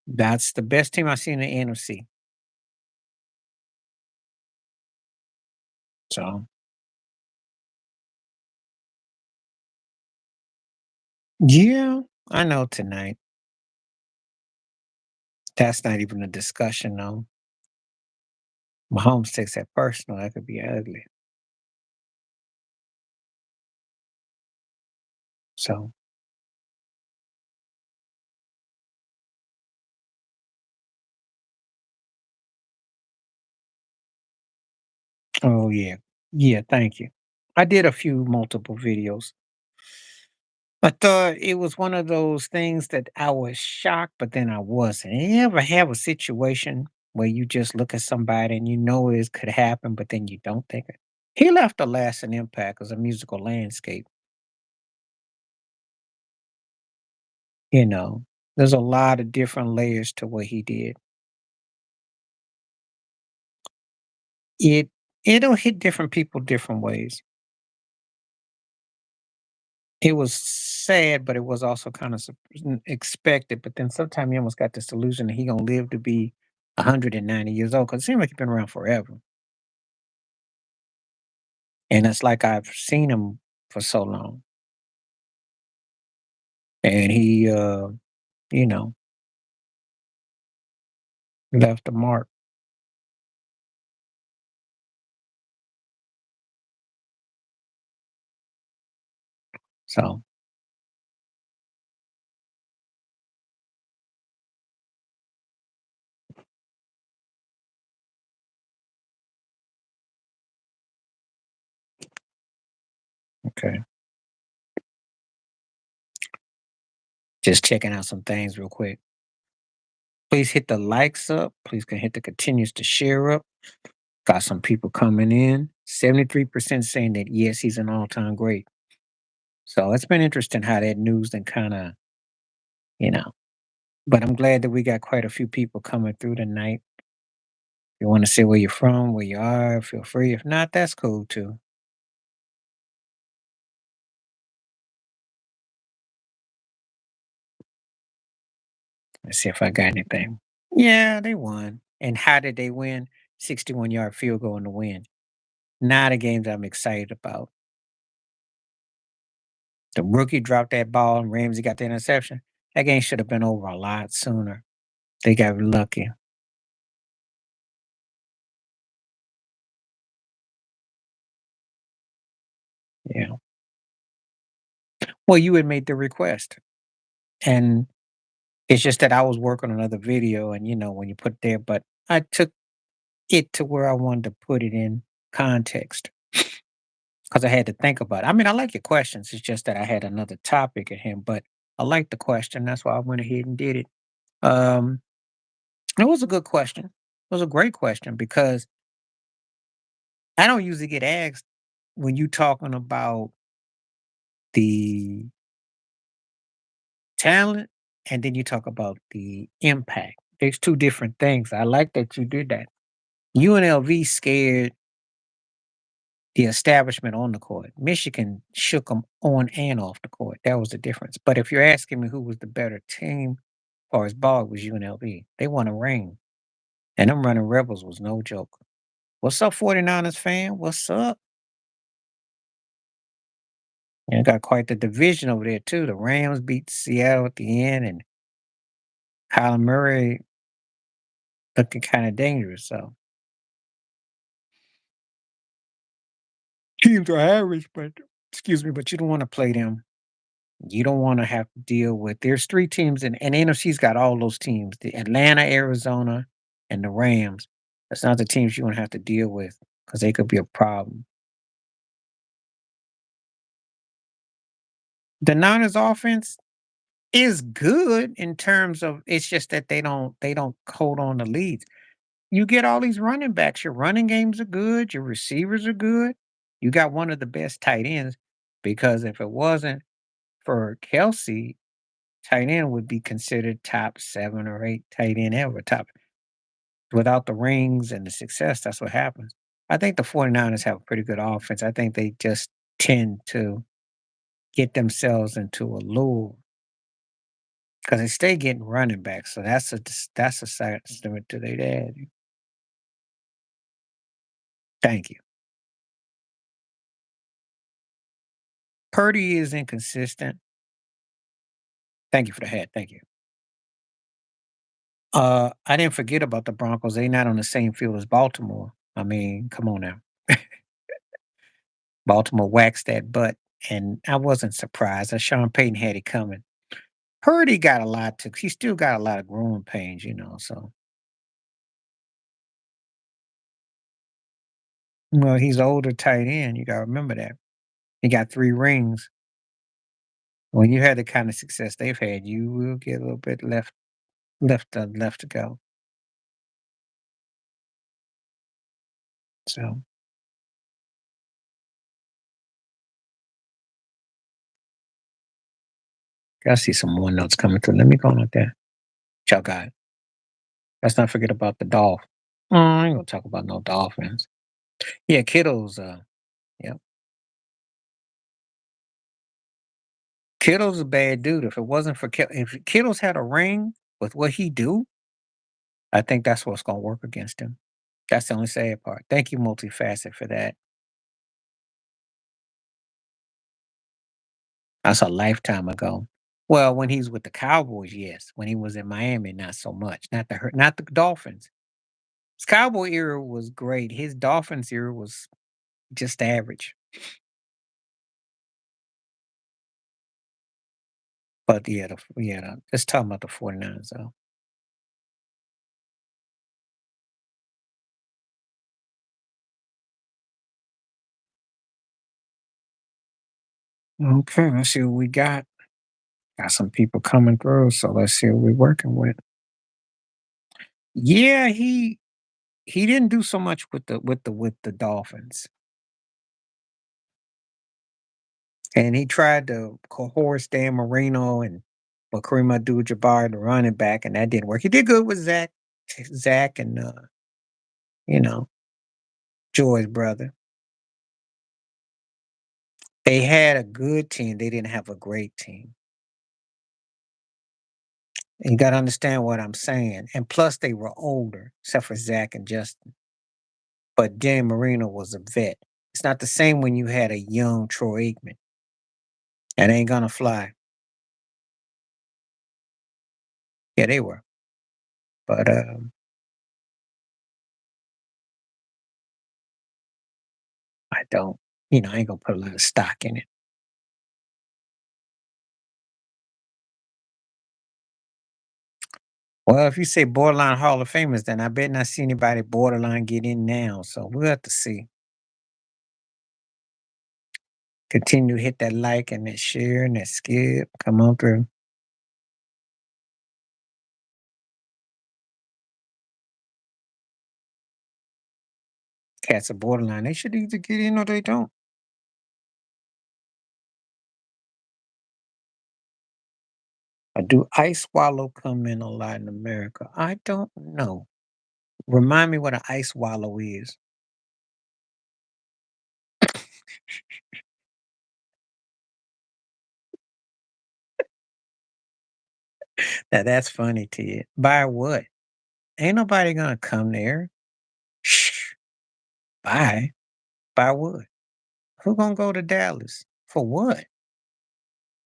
That's the best team I've seen in the NFC. So, yeah, I know tonight. That's not even a discussion, though. Mahomes takes that personal. That could be ugly. So, oh yeah, yeah. Thank you. I did a few multiple videos. I thought it was one of those things that I was shocked, but then I wasn't. And you ever have a situation where you just look at somebody and you know it could happen, but then you don't think it? He left a lasting impact as a musical landscape. You know, there's a lot of different layers to what he did. It it'll hit different people different ways. It was sad, but it was also kind of expected. But then sometimes you almost got this illusion that he gonna live to be 190 years old because it seems like he's been around forever. And it's like I've seen him for so long, and he, you know, left a mark. So, okay, just checking out some things real quick. Please hit the likes up. Please can hit the continues to share up. Got some people coming in. 73% saying that yes, he's an all-time great. So it's been interesting how that news then kind of, you know. But I'm glad that we got quite a few people coming through tonight. If you want to say where you're from, where you are, feel free. If not, that's cool too. Let's see if I got anything. Yeah, they won. And how did they win? 61-yard field goal in the win. Not a game that I'm excited about. The rookie dropped that ball and Ramsey got the interception. That game should have been over a lot sooner. They got lucky. Yeah. Well, you had made the request. And it's just that I was working on another video and when you put there, but I took it to where I wanted to put it in context because I had to think about it. I mean, I like your questions. It's just that I had another topic at him, but I like the question. That's why I went ahead and did it. Um, it was a good question. It was a great question because I don't usually get asked when you talking about the talent and then you talk about the impact. There's two different things. I like that you did that. UNLV scared the establishment on the court. Michigan shook them on and off the court. That was the difference. But if you're asking me who was the better team as far as ball, it was UNLV. They won a ring. And them running Rebels was no joke. What's up, 49ers fan? What's up? And got quite the division over there, too. The Rams beat Seattle at the end, and Kyler Murray looking kind of dangerous. So teams are average, but excuse me, but you don't want to play them. You don't want to have to deal with there's 3 teams and NFC's got all those teams, the Atlanta, Arizona, and the Rams. That's not the teams you wanna have to deal with because they could be a problem. The Niners offense is good in terms of it's just that they don't hold on to leads. You get all these running backs, your running games are good, your receivers are good. You got one of the best tight ends because if it wasn't for Kelsey, tight end would be considered top 7 or 8 tight end ever, top without the rings and the success, that's what happens. I think the 49ers have a pretty good offense. I think they just tend to get themselves into a lure because they stay getting running back. So that's a side to their dad. Thank you. Purdy is inconsistent. Thank you for the hat. Thank you. I didn't forget about the Broncos. They not on the same field as Baltimore. I mean, come on now. Baltimore waxed that butt, and I wasn't surprised. Sean Payton had it coming. Purdy got a lot to. He still got a lot of growing pains, So, well, he's older tight end. You got to remember that. He got 3 rings. When you had the kind of success they've had, you will get a little bit left to go. So, I see some more notes coming through. Let me go on up there. Y'all got it. Let's not forget about the Dolphins. I ain't gonna talk about no Dolphins. Yeah, Kittle's. Yeah, Kittle's a bad dude. If it wasn't for if Kittle's had a ring with what he do, I think that's what's gonna work against him. That's the only sad part. Thank you, multifaceted, for that. That's a lifetime ago. Well, when he's with the Cowboys, yes. When he was in Miami, not so much. Not the Dolphins. His Cowboy era was great. His Dolphins era was just average. But yeah, let's talk about the 49ers though. Okay, let's see what we got. Got some people coming through, so let's see what we're working with. Yeah, he didn't do so much with the Dolphins. And he tried to coerce Dan Marino and Kareem Abdul-Jabbar, the running back, and that didn't work. He did good with Zach, and you know, Joy's brother. They had a good team. They didn't have a great team. And you got to understand what I'm saying. And plus, they were older, except for Zach and Justin. But Dan Marino was a vet. It's not the same when you had a young Troy Aikman. That ain't gonna fly. Yeah, they were. But I don't. I ain't gonna put a lot of stock in it. Well, if you say borderline Hall of Famers, then I bet not see anybody borderline get in now. So we'll have to see. Continue to hit that like and that share and that skip. Come on through. Cats are borderline. They should either get in or they don't. Do ice swallow come in a lot in America? I don't know. Remind me what an ice swallow is. Now that's funny to you. Buy what? Ain't nobody gonna come there. Shh. Buy. Buy what? Who gonna go to Dallas? For what?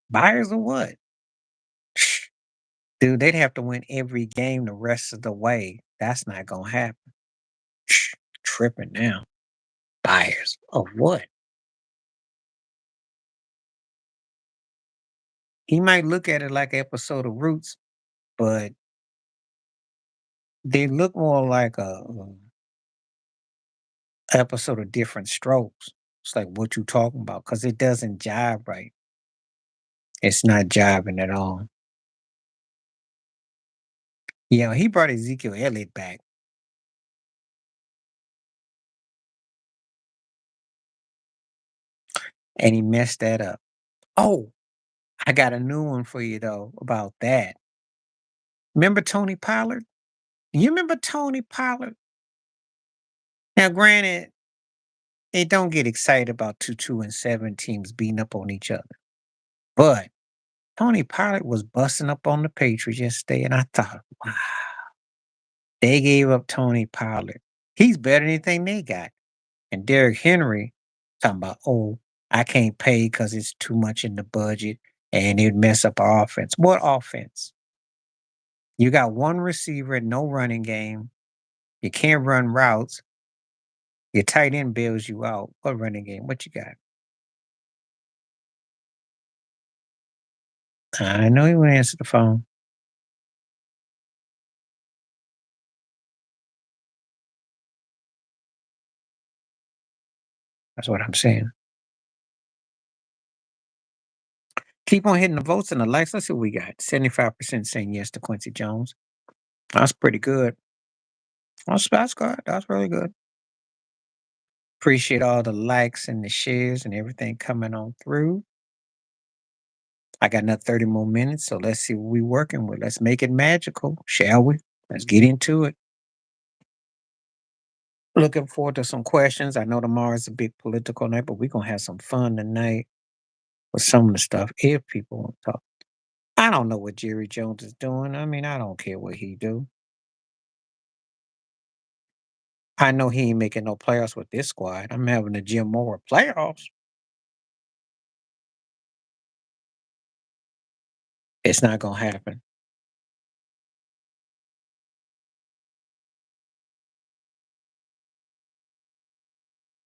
Buyers or what? Shh. Dude, they'd have to win every game the rest of the way. That's not gonna happen. Shh. Tripping now. Buyers of what? He might look at it like an episode of Roots, but they look more like a episode of Different Strokes. It's like what you talking about because it doesn't jive right. It's not jiving at all. Yeah, he brought Ezekiel Elliott back, and he messed that up. Oh, I got a new one for you though about that. Remember Tony Pollard? You remember Tony Pollard? Now, granted, it don't get excited about 2-2-7 teams beating up on each other. But Tony Pollard was busting up on the Patriots yesterday, and I thought, wow, they gave up Tony Pollard. He's better than anything they got. And Derrick Henry talking about, oh, I can't pay because it's too much in the budget and it'd mess up our offense. What offense? You got one receiver and no running game. You can't run routes. Your tight end bails you out. What running game? What you got? I know he wouldn't answer the phone. That's what I'm saying. Keep on hitting the votes and the likes. Let's see what we got. 75% saying yes to Quincy Jones. That's pretty good. That's good. That's really good. Appreciate all the likes and the shares and everything coming on through. I got another 30 more minutes, so let's see what we're working with. Let's make it magical, shall we? Let's get into it. Looking forward to some questions. I know tomorrow's a big political night, but we're gonna have some fun tonight with some of the stuff if people want to talk. I don't know what Jerry Jones is doing. I mean, I don't care what he do. I know he ain't making no playoffs with this squad. I'm having the Jim Moore playoffs. It's not gonna happen.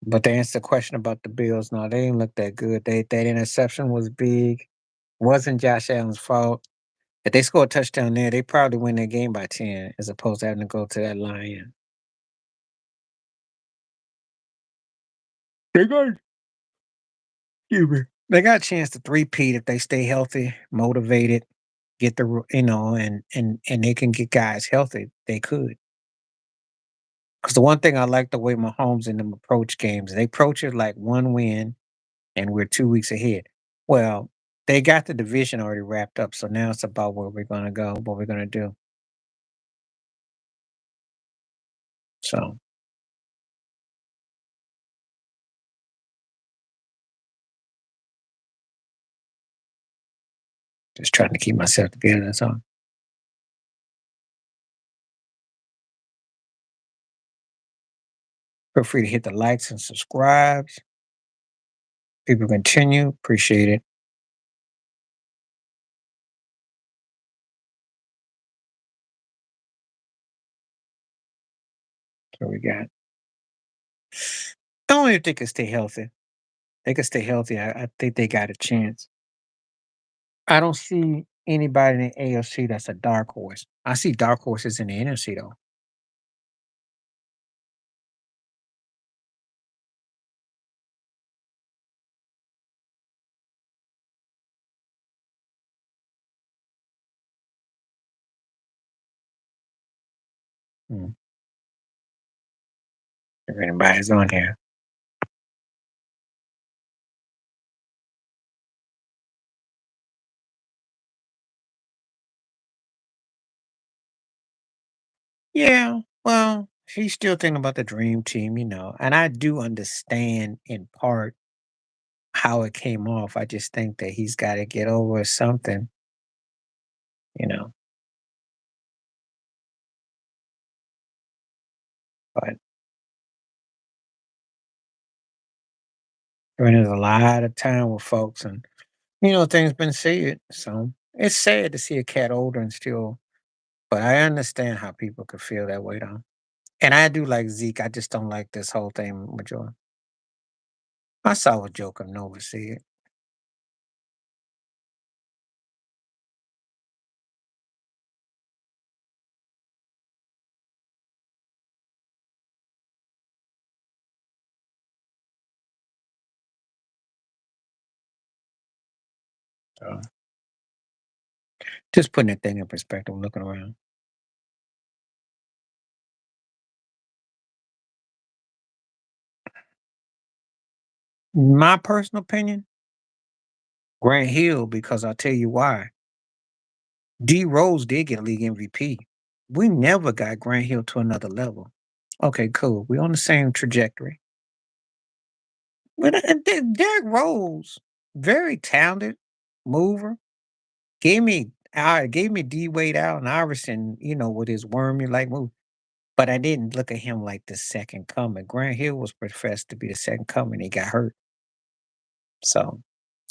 But to answer the question about the Bills, no, they didn't look that good. That interception was big. Wasn't Josh Allen's fault. If they score a touchdown there, they probably win that game by 10 as opposed to having to go to that line. They got excuse me. They got a chance to three-peat if they stay healthy, motivated, get the and they can get guys healthy. They could. Because the one thing I like the way Mahomes and them approach games, they approach it like one win and we're 2 weeks ahead. Well, they got the division already wrapped up, so now it's about where we're gonna go, what we're gonna do. So just trying to keep myself together. That's all. Feel free to hit the likes and subscribes. People continue. Appreciate it. So we got. Don't even think they can stay healthy. They can stay healthy. I think they got a chance. I don't see anybody in the AFC that's a dark horse. I see dark horses in the NFC though. Mm, if anybody's on here. Yeah, well, he's still thinking about the dream team. And I do understand in part how it came off. I just think that he's got to get over something. But there's a lot of time with folks, and things been said. So it's sad to see a cat older and still, but I understand how people could feel that way though. And I do like Zeke. I just don't like this whole thing with Jordan. I saw what Joker Nova said. So just putting that thing in perspective, looking around. My personal opinion, Grant Hill, because I'll tell you why. D Rose did get a league MVP. We never got Grant Hill to another level. Okay, cool. We're on the same trajectory. But Derrick Rose, very talented mover, gave me D Wade Allen Iverson, with his wormy like move. But I didn't look at him like the second coming. Grant Hill was professed to be the second coming. He got hurt. So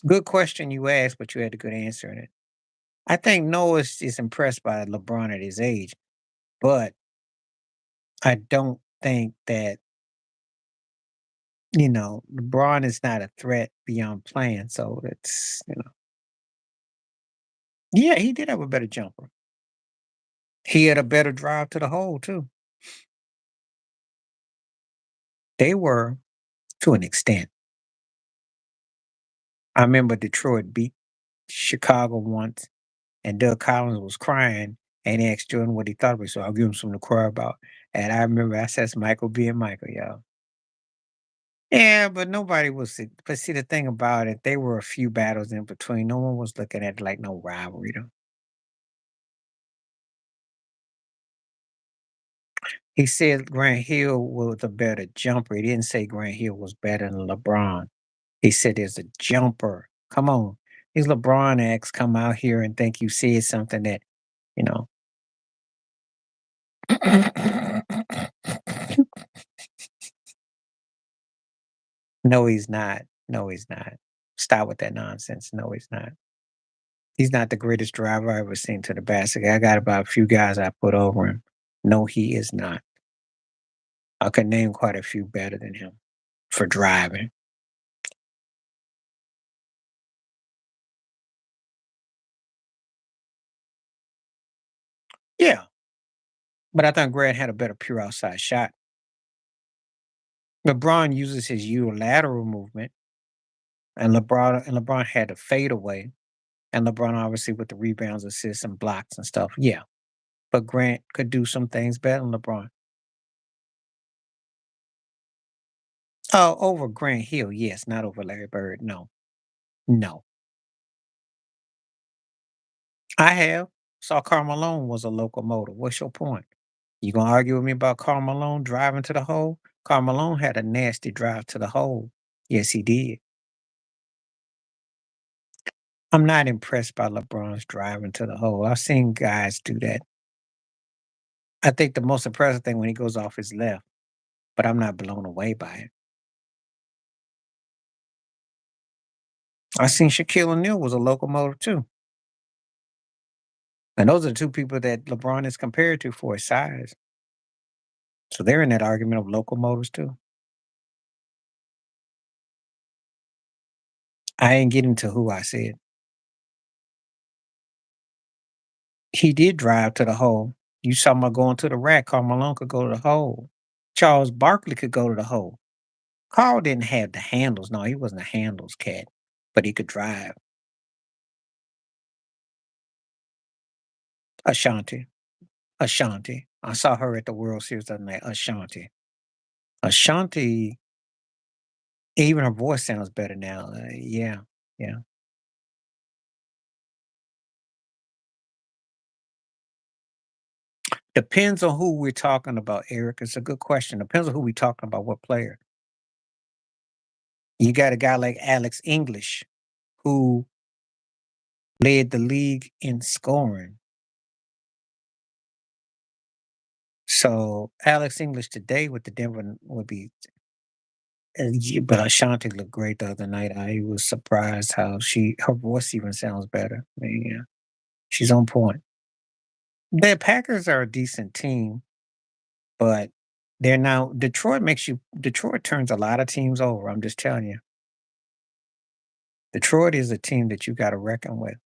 good question you asked, but you had a good answer in it. I think Noah is impressed by LeBron at his age, but I don't think that, LeBron is not a threat beyond playing. So yeah, he did have a better jumper. He had a better drive to the hole too. They were to an extent. I remember Detroit beat Chicago once, and Doug Collins was crying and he asked Jordan what he thought of it. So I'll give him something to cry about. And I remember I said, Michael being Michael, yo. Yeah, but nobody was. But see, the thing about it, there were a few battles in between. No one was looking at it like no rivalry, though. He said Grant Hill was a better jumper. He didn't say Grant Hill was better than LeBron. He said there's a jumper. Come on. These LeBron acts come out here and think you said something that, you know. No, he's not. No, he's not. Stop with that nonsense. No, he's not. He's not the greatest driver I ever seen to the basket. I got about a few guys I put over him. No, he is not. I could name quite a few better than him for driving. Yeah, but I thought Grant had a better pure outside shot. LeBron uses his unilateral movement, and LeBron had a fadeaway, and LeBron obviously with the rebounds, assists, and blocks and stuff. Yeah, but Grant could do some things better than LeBron. Oh, over Grant Hill, yes, not over Larry Bird. No, no. I have saw Karl Malone was a locomotive. What's your point? You gonna argue with me about Karl Malone driving to the hole? Karl Malone had a nasty drive to the hole. Yes, he did. I'm not impressed by LeBron's driving to the hole. I've seen guys do that. I think the most impressive thing when he goes off his left, but I'm not blown away by it. I seen Shaquille O'Neal was a locomotive too. And those are the two people that LeBron is compared to for his size. So they're in that argument of locomotives too. I ain't getting to who I said. He did drive to the hole. You saw about going to the rack. Karl Malone could go to the hole. Charles Barkley could go to the hole. Carl didn't have the handles. No, he wasn't a handles cat, but he could drive. Ashanti. Ashanti. I saw her at the World Series the other night. Ashanti. Ashanti, even her voice sounds better now. Yeah. Yeah. Depends on who we're talking about, Eric. It's a good question. Depends on who we're talking about, what player. You got a guy like Alex English who led the league in scoring. So Alex English today with the Denver would be, but Ashanti looked great the other night. I was surprised how her voice even sounds better. I mean, yeah, she's on point. The Packers are a decent team, but they're now Detroit turns a lot of teams over. I'm just telling you, Detroit is a team that you got to reckon with.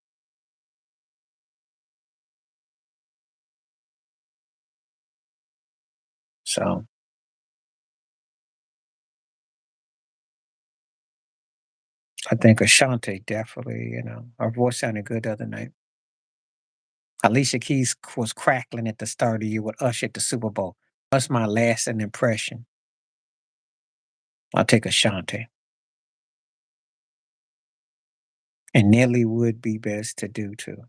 So I think Ashanti definitely, her voice sounded good the other night. Alicia Keys was crackling at the start of the year with Usher at the Super Bowl. That's my lasting impression. I'll take Ashanti. And Nelly would be best to do too.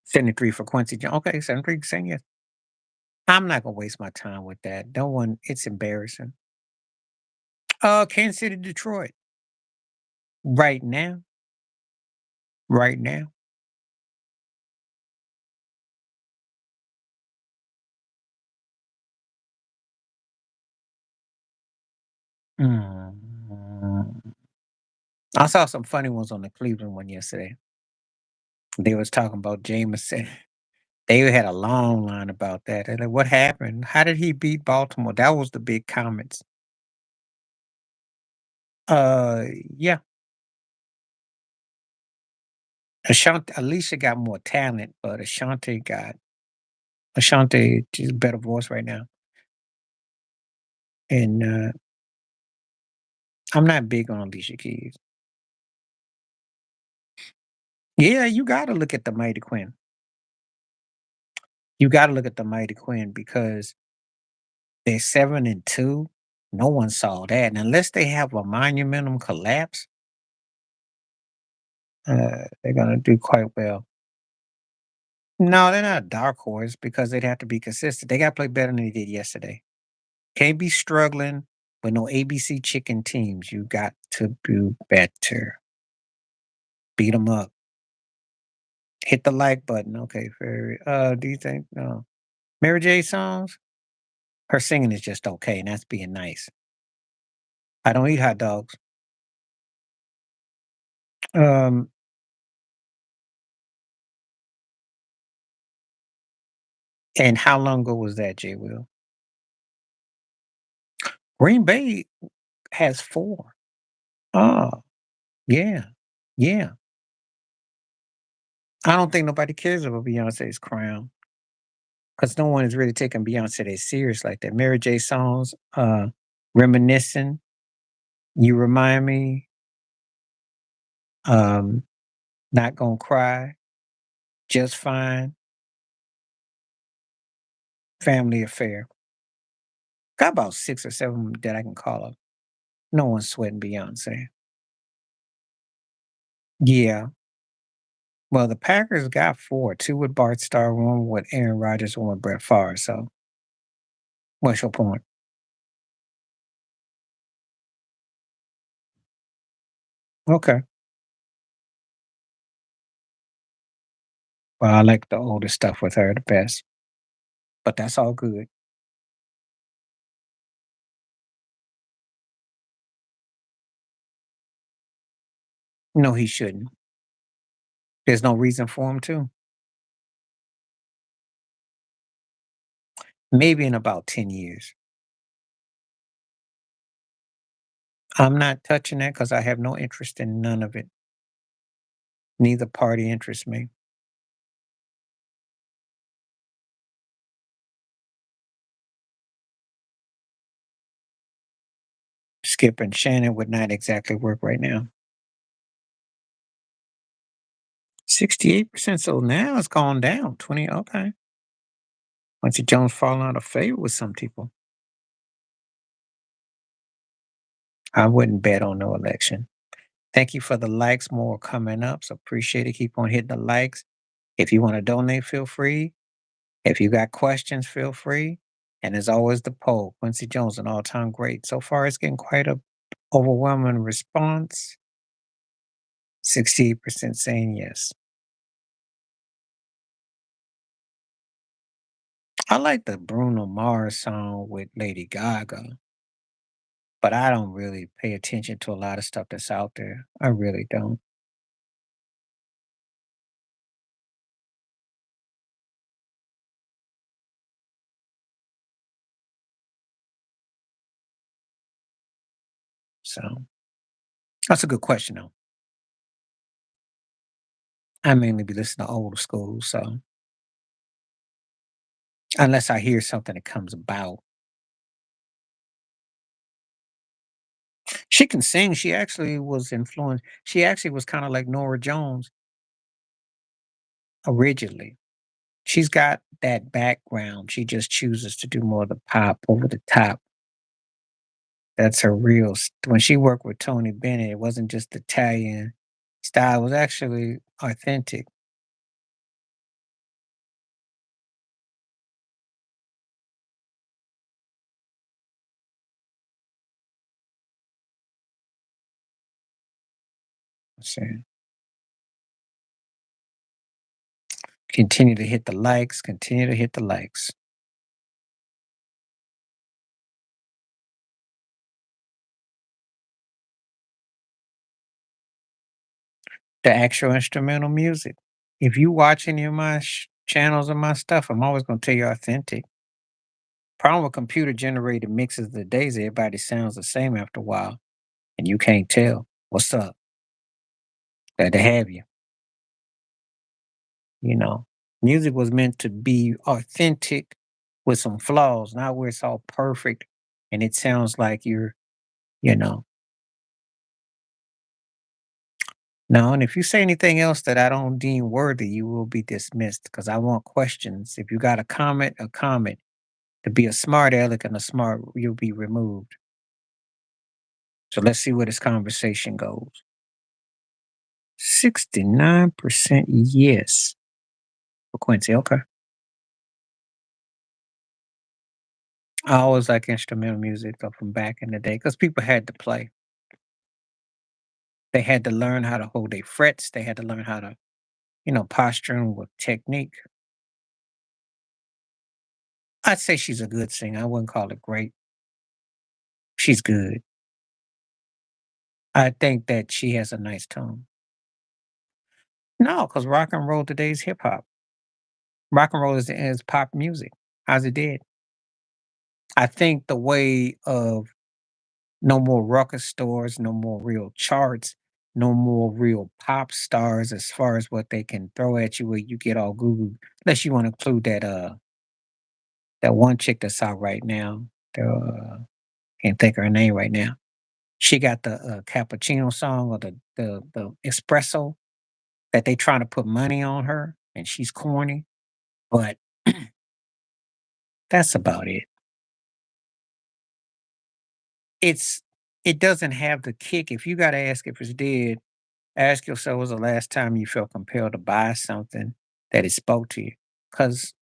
73 for Quincy Jones. Okay, 73 saying yes. I'm not gonna waste my time with that. No one it's embarrassing. Kansas City, Detroit. Right now. Right now. Mm. I saw some funny ones on the Cleveland one yesterday. They was talking about Jameson. They had a long line about that. They're like, "What happened? How did he beat Baltimore?" That was the big comments. Uh, yeah, Ashanti Alicia got more talent, but Ashanti, she's a better voice right now. And I'm not big on Alicia Keys. Yeah, you gotta look at the Mighty Quinn. You gotta look at the Mighty Quinn because they're 7-2. No one saw that. And unless they have a monumental collapse, they're gonna do quite well. No, they're not a dark horse because they'd have to be consistent. They gotta play better than they did yesterday. Can't be struggling with no ABC chicken teams. You got to do better. Beat them up. Hit the like button. Okay, very. Do you think no Mary J songs? Her singing is just okay, and that's being nice. I don't eat hot dogs. Um, and how long ago was that, Jay Will? Green Bay has 4. Oh, yeah, yeah. I don't think nobody cares about Beyonce's crown because no one is really taking Beyonce that serious like that. Mary J songs, reminiscing. You remind me. Um, not gonna cry. Just fine. Family affair. Got about 6 or 7 that I can call up. No one's sweating Beyonce. Yeah. Well, the Packers got 4, 2 with Bart Starr, 1 with Aaron Rodgers, 1 with Brett Favre. So, what's your point? Okay. Well, I like the older stuff with her the best, but that's all good. No, he shouldn't. There's no reason for him to. Maybe in about 10 years. I'm not touching that because I have no interest in none of it. Neither party interests me. Skip and Shannon would not exactly work right now. 68%. So now it's gone down. 20. Okay. Quincy Jones falling out of favor with some people. I wouldn't bet on no election. Thank you for the likes. More coming up. So appreciate it. Keep on hitting the likes. If you want to donate, feel free. If you got questions, feel free. And as always, the poll. Quincy Jones, an all-time great. So far, it's getting quite a overwhelming response. 68% saying yes. I like the Bruno Mars song with Lady Gaga, but I don't really pay attention to a lot of stuff that's out there. I really don't. So that's a good question, though. I mainly be listening to old school, so unless I hear something that comes about. She can sing. She actually was influenced. She actually was kind of like Nora Jones originally. She's got that background. She just chooses to do more of the pop over the top. That's her real. When she worked with Tony Bennett, it wasn't just Italian style. It was actually authentic. Let's see. Continue to hit the likes. Continue to hit the likes. The actual instrumental music. If you watch any of my channels and my stuff, I'm always going to tell you authentic. Problem with computer generated mixes the days, everybody sounds the same after a while, and you can't tell. What's up? Glad to have you. You know, music was meant to be authentic with some flaws, not where it's all perfect and it sounds like you're, you know. No, and if you say anything else that I don't deem worthy, you will be dismissed because I want questions. If you got a comment, a comment. To be a smart aleck and a smart, you'll be removed. So let's see where this conversation goes. 69% yes for Quincy. Okay. I always like instrumental music though from back in the day because people had to play. They had to learn how to hold their frets. They had to learn how to, posturing with technique. I'd say she's a good singer. I wouldn't call it great. She's good. I think that she has a nice tone. No, because rock and roll today is hip hop. Rock and roll is pop music. How's it dead? I think the way of no more ruckus stores, no more real charts, no more real pop stars as far as what they can throw at you where you get all Google. Unless you want to include that one chick that's out right now. The, can't think of her name right now. She got the cappuccino song or the espresso that they trying to put money on her, and she's corny. But that's about it. It's it doesn't have the kick. If you got to ask if it's dead, ask yourself, was the last time you felt compelled to buy something that it spoke to you? Because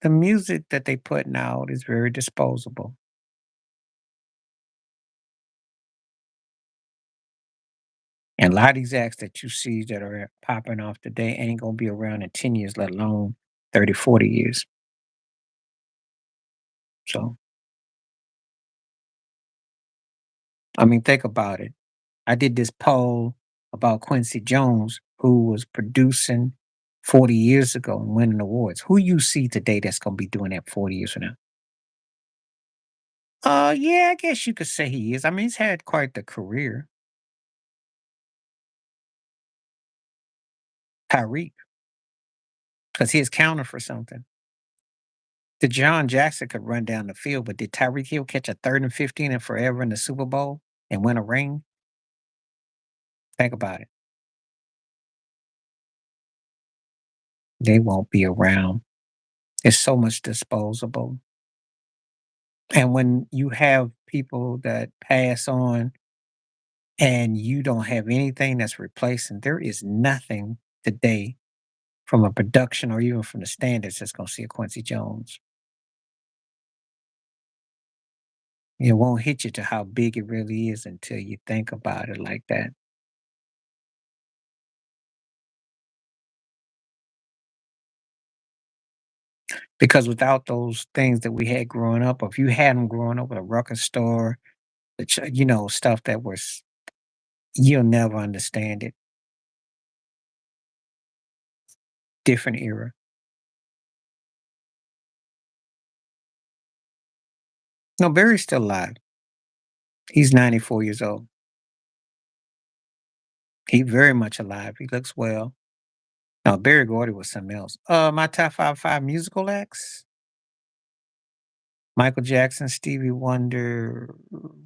the music that they putting out is very disposable. And a lot of these acts that you see that are popping off today ain't gonna be around in 10 years, let alone 30, 40 years. So, I mean, think about it. I did this poll about Quincy Jones, who was producing 40 years ago and winning awards. Who you see today that's gonna be doing that 40 years from now? Yeah, I guess you could say he is. I mean, he's had quite the career. Tyreek, because he is counter for something. The John Jackson could run down the field, but did Tyreek Hill catch a 3rd and 15 and forever in the Super Bowl and win a ring? Think about it. They won't be around. It's so much disposable. And when you have people that pass on and you don't have anything that's replacing, there is nothing today from a production or even from the standards that's going to see a Quincy Jones. It won't hit you to how big it really is until you think about it like that. Because without those things that we had growing up, or if you had them growing up with a record store, stuff that was, you'll never understand it. Different era. No, Barry's still alive. He's 94 years old. He very much alive. He looks well. No, Barry Gordy was something else. My top five musical acts: Michael Jackson, Stevie Wonder,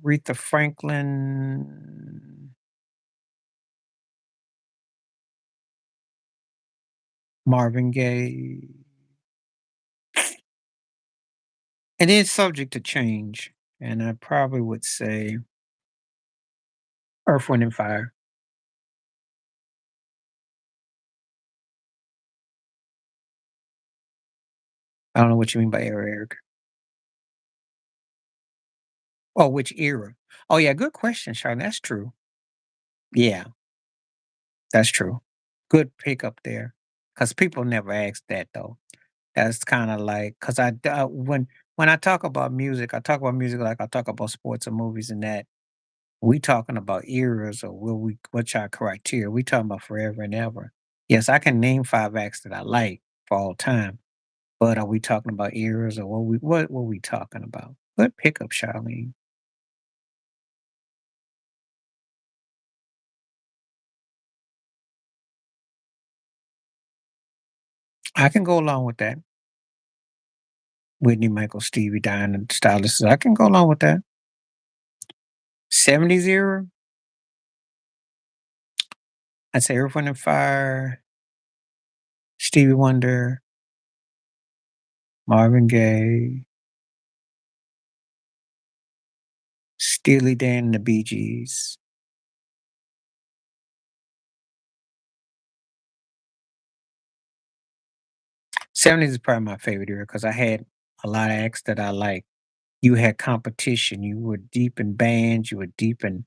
Aretha Franklin, Marvin Gaye, and it's subject to change. And I probably would say Earth, Wind, and Fire. I don't know what you mean by era, Eric. Oh, which era? Oh, yeah, good question, Sean. That's true. Yeah. That's true. Good pick up there, cause people never ask that though. That's kinda like 'cause when I talk about music, I talk about music like I talk about sports or movies and that. We talking about eras or what's our criteria? We talking about forever and ever. Yes, I can name 5 acts that I like for all time, but are we talking about eras or what we talking about? Good pickup, Charlene. I can go along with that. Whitney, Michael, Stevie, Diana, Stylist. I can go along with that. 70s era, I'd say Earth, Wind& and Fire, Stevie Wonder, Marvin Gaye, Steely Dan and the Bee Gees. 70s is probably my favorite era because I had a lot of acts that I like. You had competition. You were deep in bands. You were deep in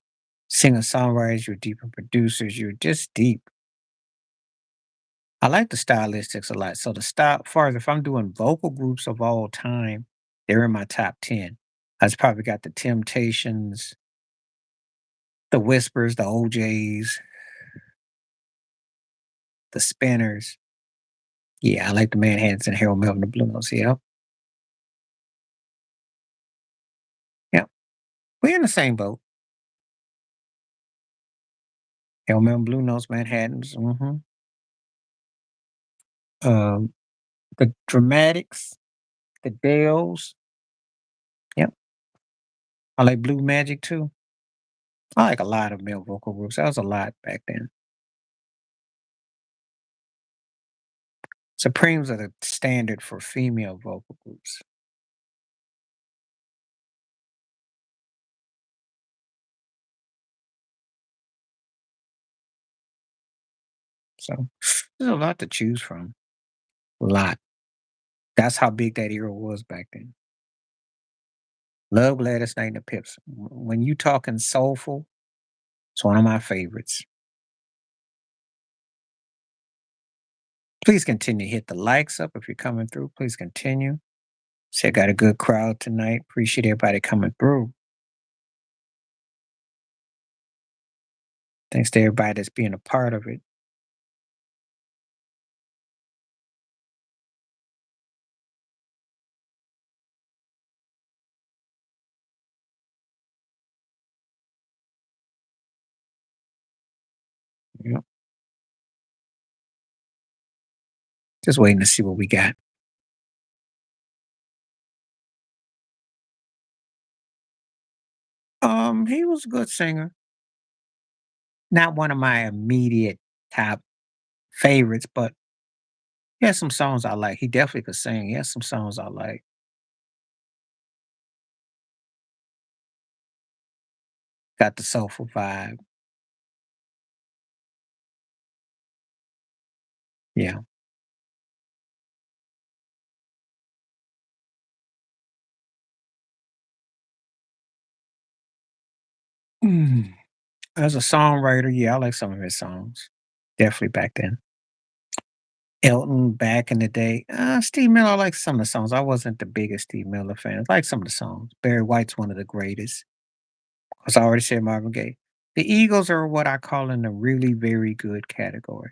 singer-songwriters. You were deep in producers. You were just deep. I like the stylistics a lot. So the style, far as if I'm doing vocal groups of all time, they're in my top 10. I've probably got the Temptations, the Whispers, the OJs, the Spinners. Yeah, I like the Manhattans and Harold Melvin, the Blue Notes. Yep, yep. We're in the same boat. Harold Melvin, Blue Notes, Manhattans. Um, the Dramatics, the Dells. Yep. I like Blue Magic too. I like a lot of male vocal groups. That was a lot back then. Supremes are the standard for female vocal groups. So there's a lot to choose from. A lot. That's how big that era was back then. Love Gladys Knight and the Pips. When you talking soulful, it's one of my favorites. Please continue to hit the likes up if you're coming through. Please continue. See, I got a good crowd tonight. Appreciate everybody coming through. Thanks to everybody that's being a part of it. Yep. Just waiting to see what we got. He was a good singer. Not one of my immediate top favorites, but he has some songs I like. He definitely could sing. He has some songs I like. Got the soulful vibe. Yeah. Mm. As a songwriter, yeah, I like some of his songs. Definitely back then. Elton back in the day. Steve Miller, I like some of the songs. I wasn't the biggest Steve Miller fan. I like some of the songs. Barry White's one of the greatest. As I already said, Marvin Gaye. The Eagles are what I call in the really very good category.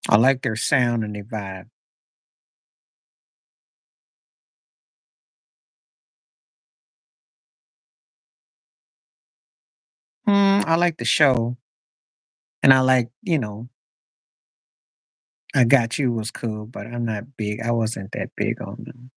I like their sound and their vibe. I like the show, and I like, I Got You was cool, but I'm not big. I wasn't that big on them.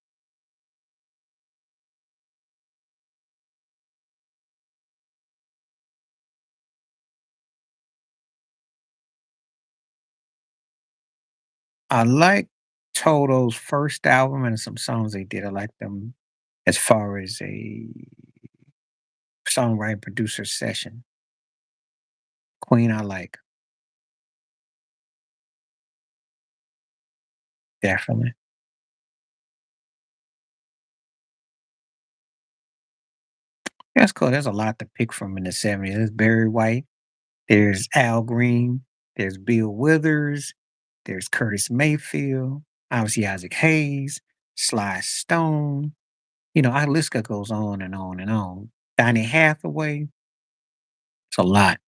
I like Toto's first album and some songs they did. I like them as far as a songwriting producer session. Queen, I like, definitely. That's cool. There's a lot to pick from in the 70s. There's Barry White. There's Al Green. There's Bill Withers. There's Curtis Mayfield. Obviously Isaac Hayes, Sly Stone. Our list goes on and on and on. Donny Hathaway. It's a lot.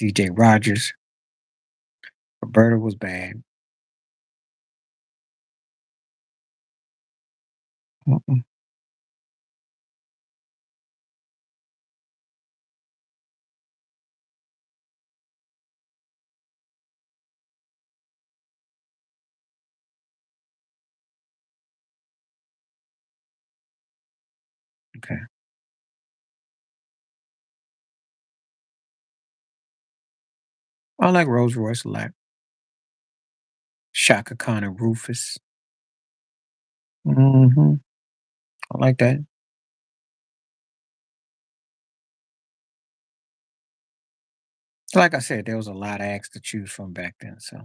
DJ Rogers. Roberta was bad. Mm-mm. Okay. I like Rose Royce a lot. Shaka Khan and Rufus. I like that. Like I said, there was a lot of acts to choose from back then. So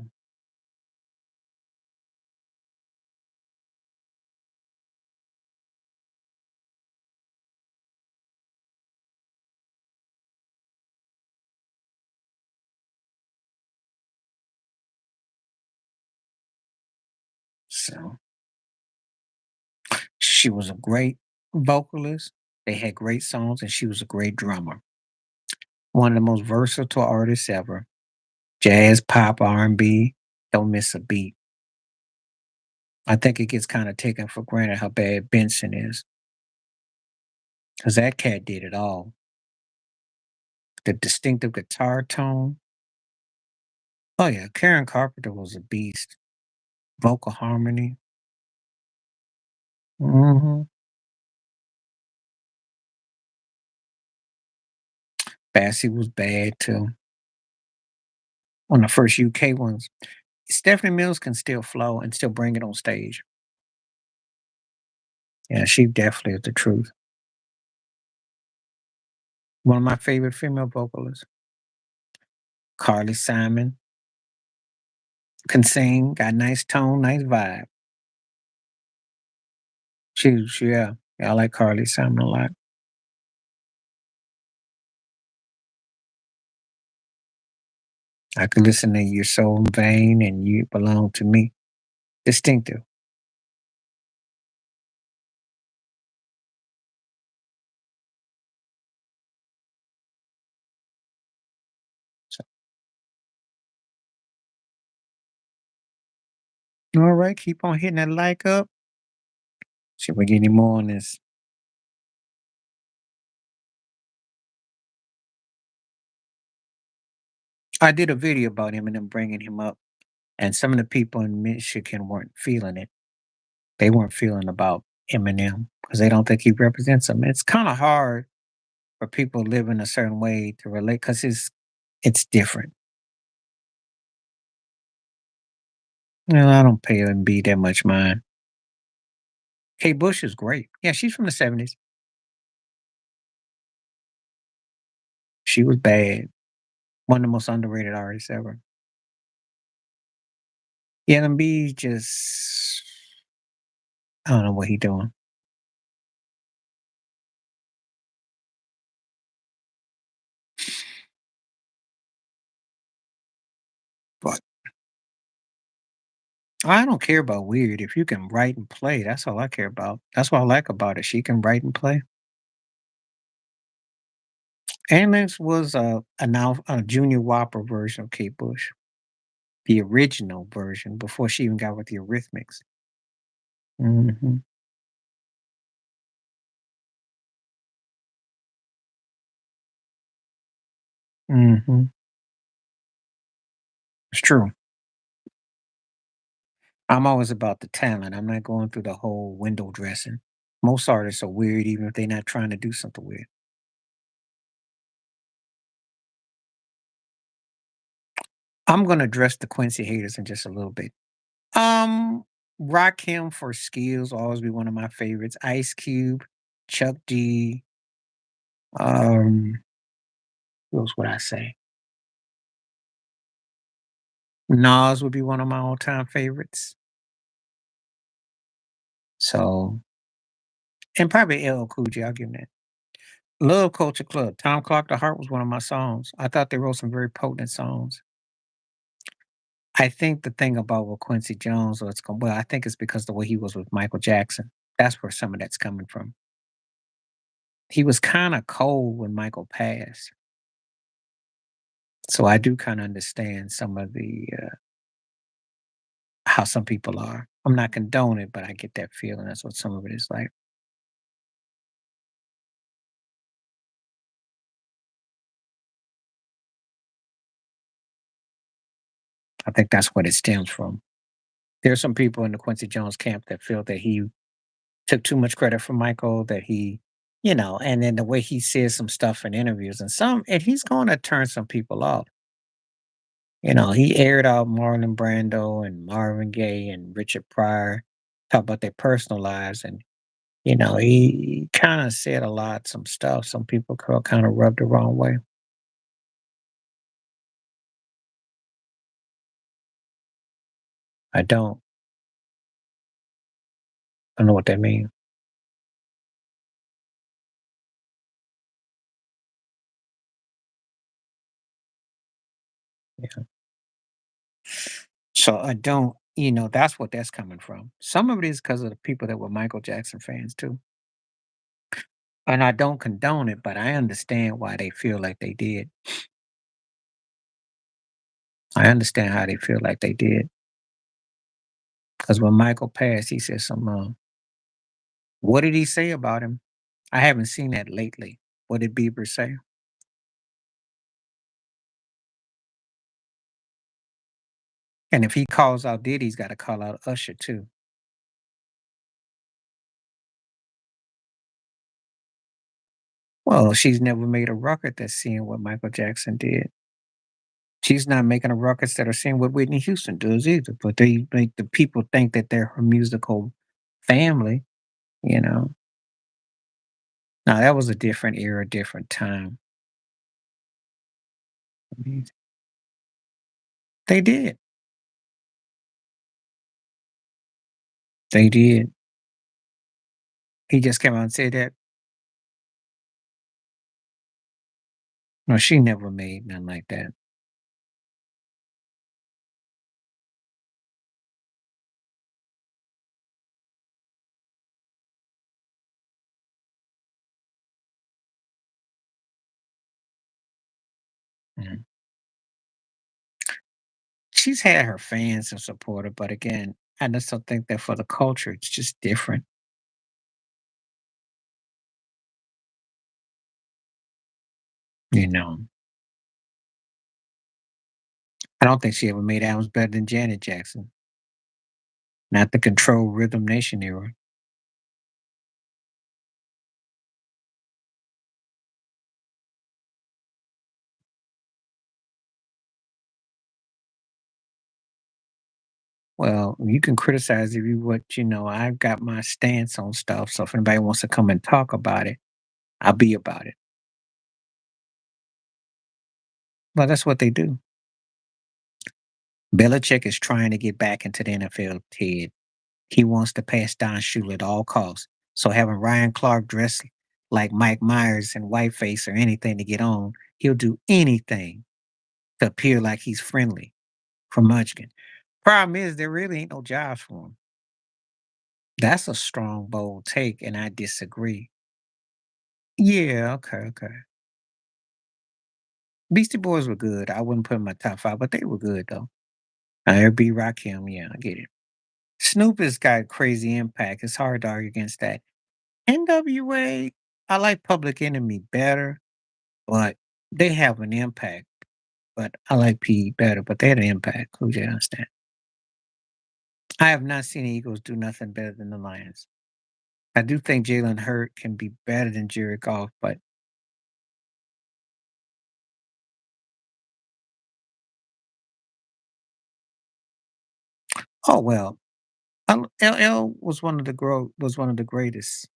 she was a great vocalist. They had great songs, and she was a great drummer. One of the most versatile artists ever. Jazz, pop, R&B. Don't miss a beat. I think it gets kind of taken for granted how bad Benson is, because that cat did it all. The distinctive guitar tone. Oh yeah, Karen Carpenter was a beast. Vocal harmony. hmm Bassie was bad too. One of the first UK ones. Stephanie Mills can still flow and still bring it on stage. Yeah, she definitely is the truth. One of my favorite female vocalists. Carly Simon can sing, got nice tone, nice vibe. Yeah, I like Carly Simon a lot. I could listen to Your Soul in Vain and You Belong to Me. Distinctive. So, all right, keep on hitting that like up. See if we get any more on this. I did a video about him and them bringing him up, and some of the people in Michigan weren't feeling it. They weren't feeling about Eminem because they don't think he represents them. It's kind of hard for people living a certain way to relate because it's different. I don't pay M&B that much mind. Kate Bush is great. Yeah, she's from the 70s. She was bad. One of the most underrated artists ever. Yeah, M&B just I don't know what he doing. But I don't care about weird. If you can write and play, that's all I care about. That's what I like about it. She can write and play. Alex was a Junior Whopper version of Kate Bush, the original version before she even got with the Eurythmics. hmm hmm It's true. I'm always about the talent. I'm not going through the whole window dressing. Most artists are weird, even if they're not trying to do something weird. I'm gonna address the Quincy haters in just a little bit. Um, Him for skills will always be one of my favorites. Ice Cube, Chuck D. Um, who else would I say? Nas would be one of my all-time favorites. So And probably LL Cool J, I'll give him that. Love Culture Club, Tom Clark the Heart was one of my songs. I thought they wrote some very potent songs. I think the thing about with Quincy Jones, well, I think it's because the way he was with Michael Jackson. That's where some of that's coming from. He was kinda cold when Michael passed, so I do kinda understand some of how some people are. I'm not condoning it, but I get that feeling. That's what some of it is like. I think that's what it stems from. There's some people in the Quincy Jones camp that feel that he took too much credit for Michael, that and then the way he says some stuff in interviews and he's gonna turn some people off. He aired out Marlon Brando and Marvin Gaye and Richard Pryor, talk about their personal lives, and he kind of said a lot, some stuff. Some people kind of rubbed the wrong way. I don't know what that means. Yeah. So I don't, that's what that's coming from. Some of it is because of the people that were Michael Jackson fans too. And I don't condone it, but I understand why they feel like they did. I understand how they feel like they did. Because when Michael passed, he said what did he say about him? I haven't seen that lately. What did Bieber say? And if he calls out Diddy, he's got to call out Usher too. Well, she's never made a record that's seeing what Michael Jackson did. She's not making a records that are seeing what Whitney Houston does either. But they make the people think that they're her musical family, you know. Now that was a different era, different time. I mean, they did. They did. He just came out and said that. No, she never made nothing like that. Mhm. She's had her fans and supporter, but again, I just don't think that for the culture, it's just different. You know, I don't think she ever made albums better than Janet Jackson, not the Control Rhythm Nation era. Well, you can criticize if you what I've got my stance on stuff. So if anybody wants to come and talk about it, I'll be about it. Well, that's what they do. Belichick is trying to get back into the NFL, Ted. He wants to pass Don Shula at all costs. So having Ryan Clark dress like Mike Myers and Whiteface or anything to get on, he'll do anything to appear like he's friendly for Munchkin. Problem is, there really ain't no jobs for him. That's a strong, bold take, and I disagree. Yeah, okay, okay. Beastie Boys were good. I wouldn't put 'em in my top 5, but they were good though. R&B, Rakim, yeah, I get it. Snoop has got crazy impact. It's hard to argue against that. NWA, I like Public Enemy better, but they have an impact. But I like P better, but they had an impact. Who you understand? I have not seen the Eagles do nothing better than the Lions. I do think Jalen Hurt can be better than Jared Goff, but oh well. LL was one of the greatest.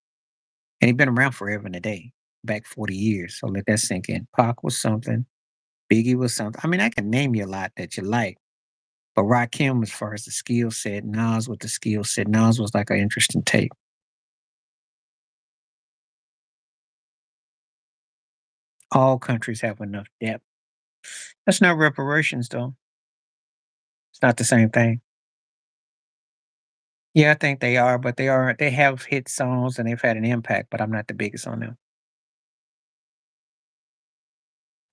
And he'd been around forever and a day, back 40 years. So let that sink in. Pac was something. Biggie was something. I mean, I can name you a lot that you like. But Rakim, as far as the skill set, Nas with the skill set, Nas was like an interesting take. All countries have enough debt. That's not reparations, though. It's not the same thing. Yeah, I think they are, but they have hit songs and they've had an impact, but I'm not the biggest on them.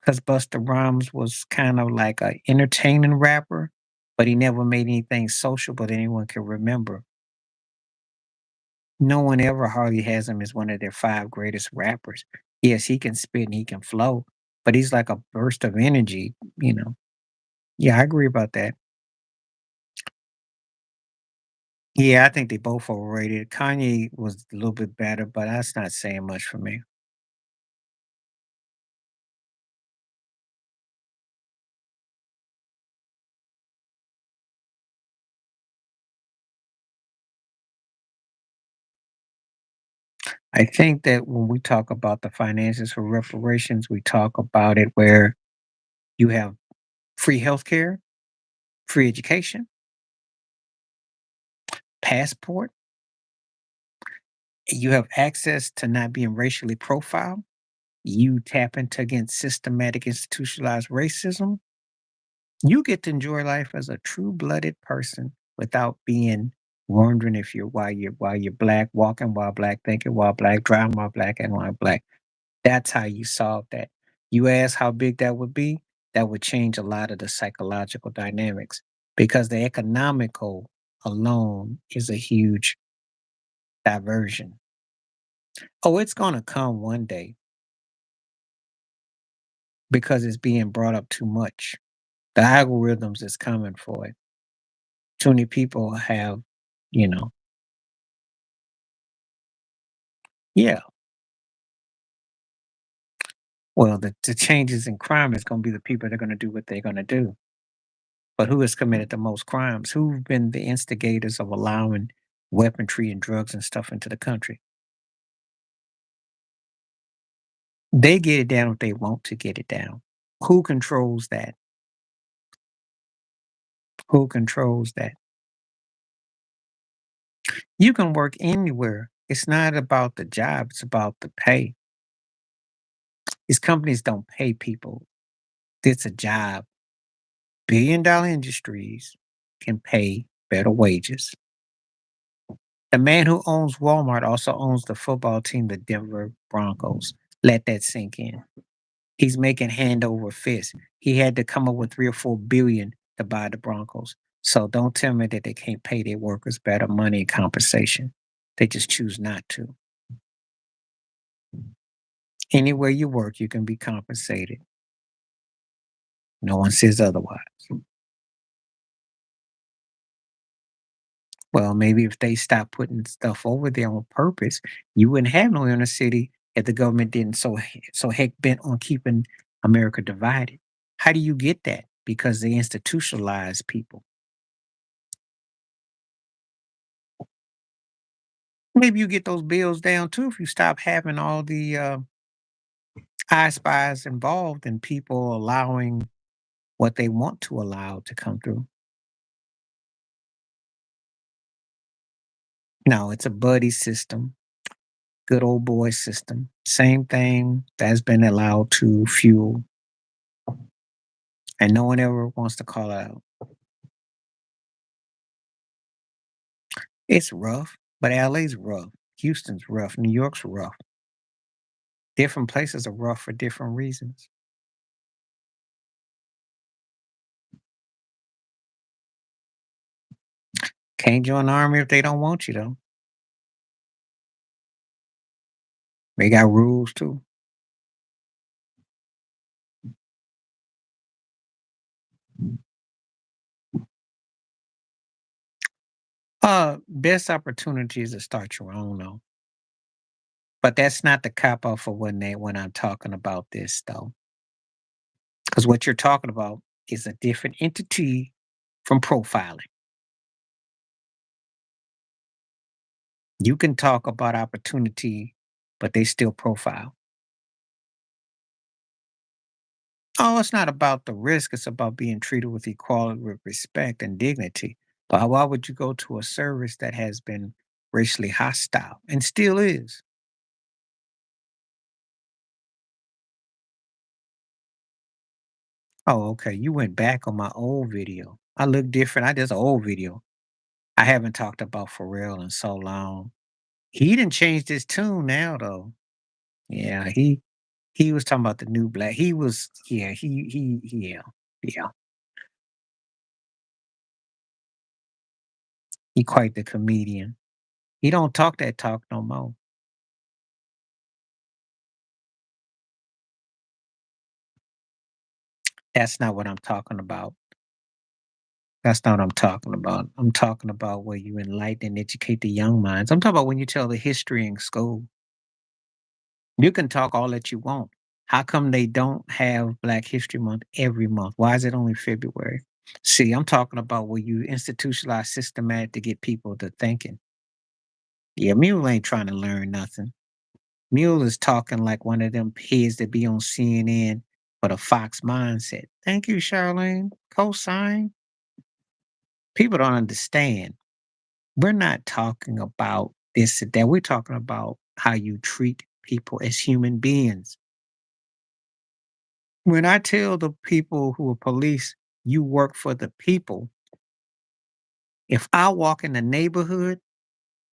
Because Busta Rhymes was kind of like a entertaining rapper, but he never made anything social but anyone can remember. No one ever hardly has him as one of their 5 greatest rappers. Yes, he can spit and he can flow, but he's like a burst of energy, you know? Yeah, I agree about that. Yeah, I think they both overrated. Kanye was a little bit better, but that's not saying much for me. I think that when we talk about the finances for reparations, we talk about it where you have free healthcare, free education, passport, you have access to not being racially profiled, you tap into against systematic institutionalized racism, you get to enjoy life as a true-blooded person without being wondering if you're why you're black, walking while black, thinking while black, driving while black, and while black. That's how you solve that. You ask how big that would be, that would change a lot of the psychological dynamics because the economical alone is a huge diversion. Oh, it's gonna come one day because it's being brought up too much. The algorithms is coming for it. Too many people have, you know, yeah. Well, the changes in crime is gonna be the people that are gonna do what they're gonna do. But who has committed the most crimes? Who've been the instigators of allowing weaponry and drugs and stuff into the country? They get it down if they want to get it down. Who controls that? Who controls that? You can work anywhere. It's not about the job, it's about the pay. These companies don't pay people. It's a job. $1 billion industries can pay better wages. The man who owns Walmart also owns the football team, the Denver Broncos. Let that sink in. He's making hand over fist. He had to come up with 3 or 4 billion to buy the Broncos. So don't tell me that they can't pay their workers better money and compensation. They just choose not to. Anywhere you work, you can be compensated. No one says otherwise. Well, maybe if they stop putting stuff over there on purpose, you wouldn't have no inner city if the government didn't so heck bent on keeping America divided. How do you get that? Because they institutionalize people. Maybe you get those bills down too if you stop having all the I spies involved and people allowing what they want to allow to come through. No, it's a buddy system, good old boy system. Same thing that's been allowed to fuel, and no one ever wants to call it out. It's rough, but LA's rough. Houston's rough. New York's rough. Different places are rough for different reasons. Can't join the army if they don't want you, though. They got rules too. Best opportunity is to start your own, though. But that's not the cop out for when I'm talking about this, though. Because what you're talking about is a different entity from profiling. You can talk about opportunity, but they still profile. Oh, it's not about the risk. It's about being treated with equality, with respect and dignity. But why would you go to a service that has been racially hostile and still is? Oh, okay. You went back on my old video. I look different. I just old video. I haven't talked about Pharrell in so long. He didn't change his tune now though. Yeah, he was talking about the new black. He was yeah, yeah, yeah. He quite the comedian. He don't talk that talk no more. That's not what I'm talking about. That's not what I'm talking about. I'm talking about where you enlighten and educate the young minds. I'm talking about when you tell the history in school. You can talk all that you want. How come they don't have Black History Month every month? Why is it only February? See, I'm talking about where you institutionalize systematic to get people to thinking. Yeah, Mule ain't trying to learn nothing. Mule is talking like one of them kids that be on CNN for the Fox mindset. Thank you, Charlene. Cosign. People don't understand. We're not talking about this and that. We're talking about how you treat people as human beings. When I tell the people who are police, you work for the people, if I walk in the neighborhood,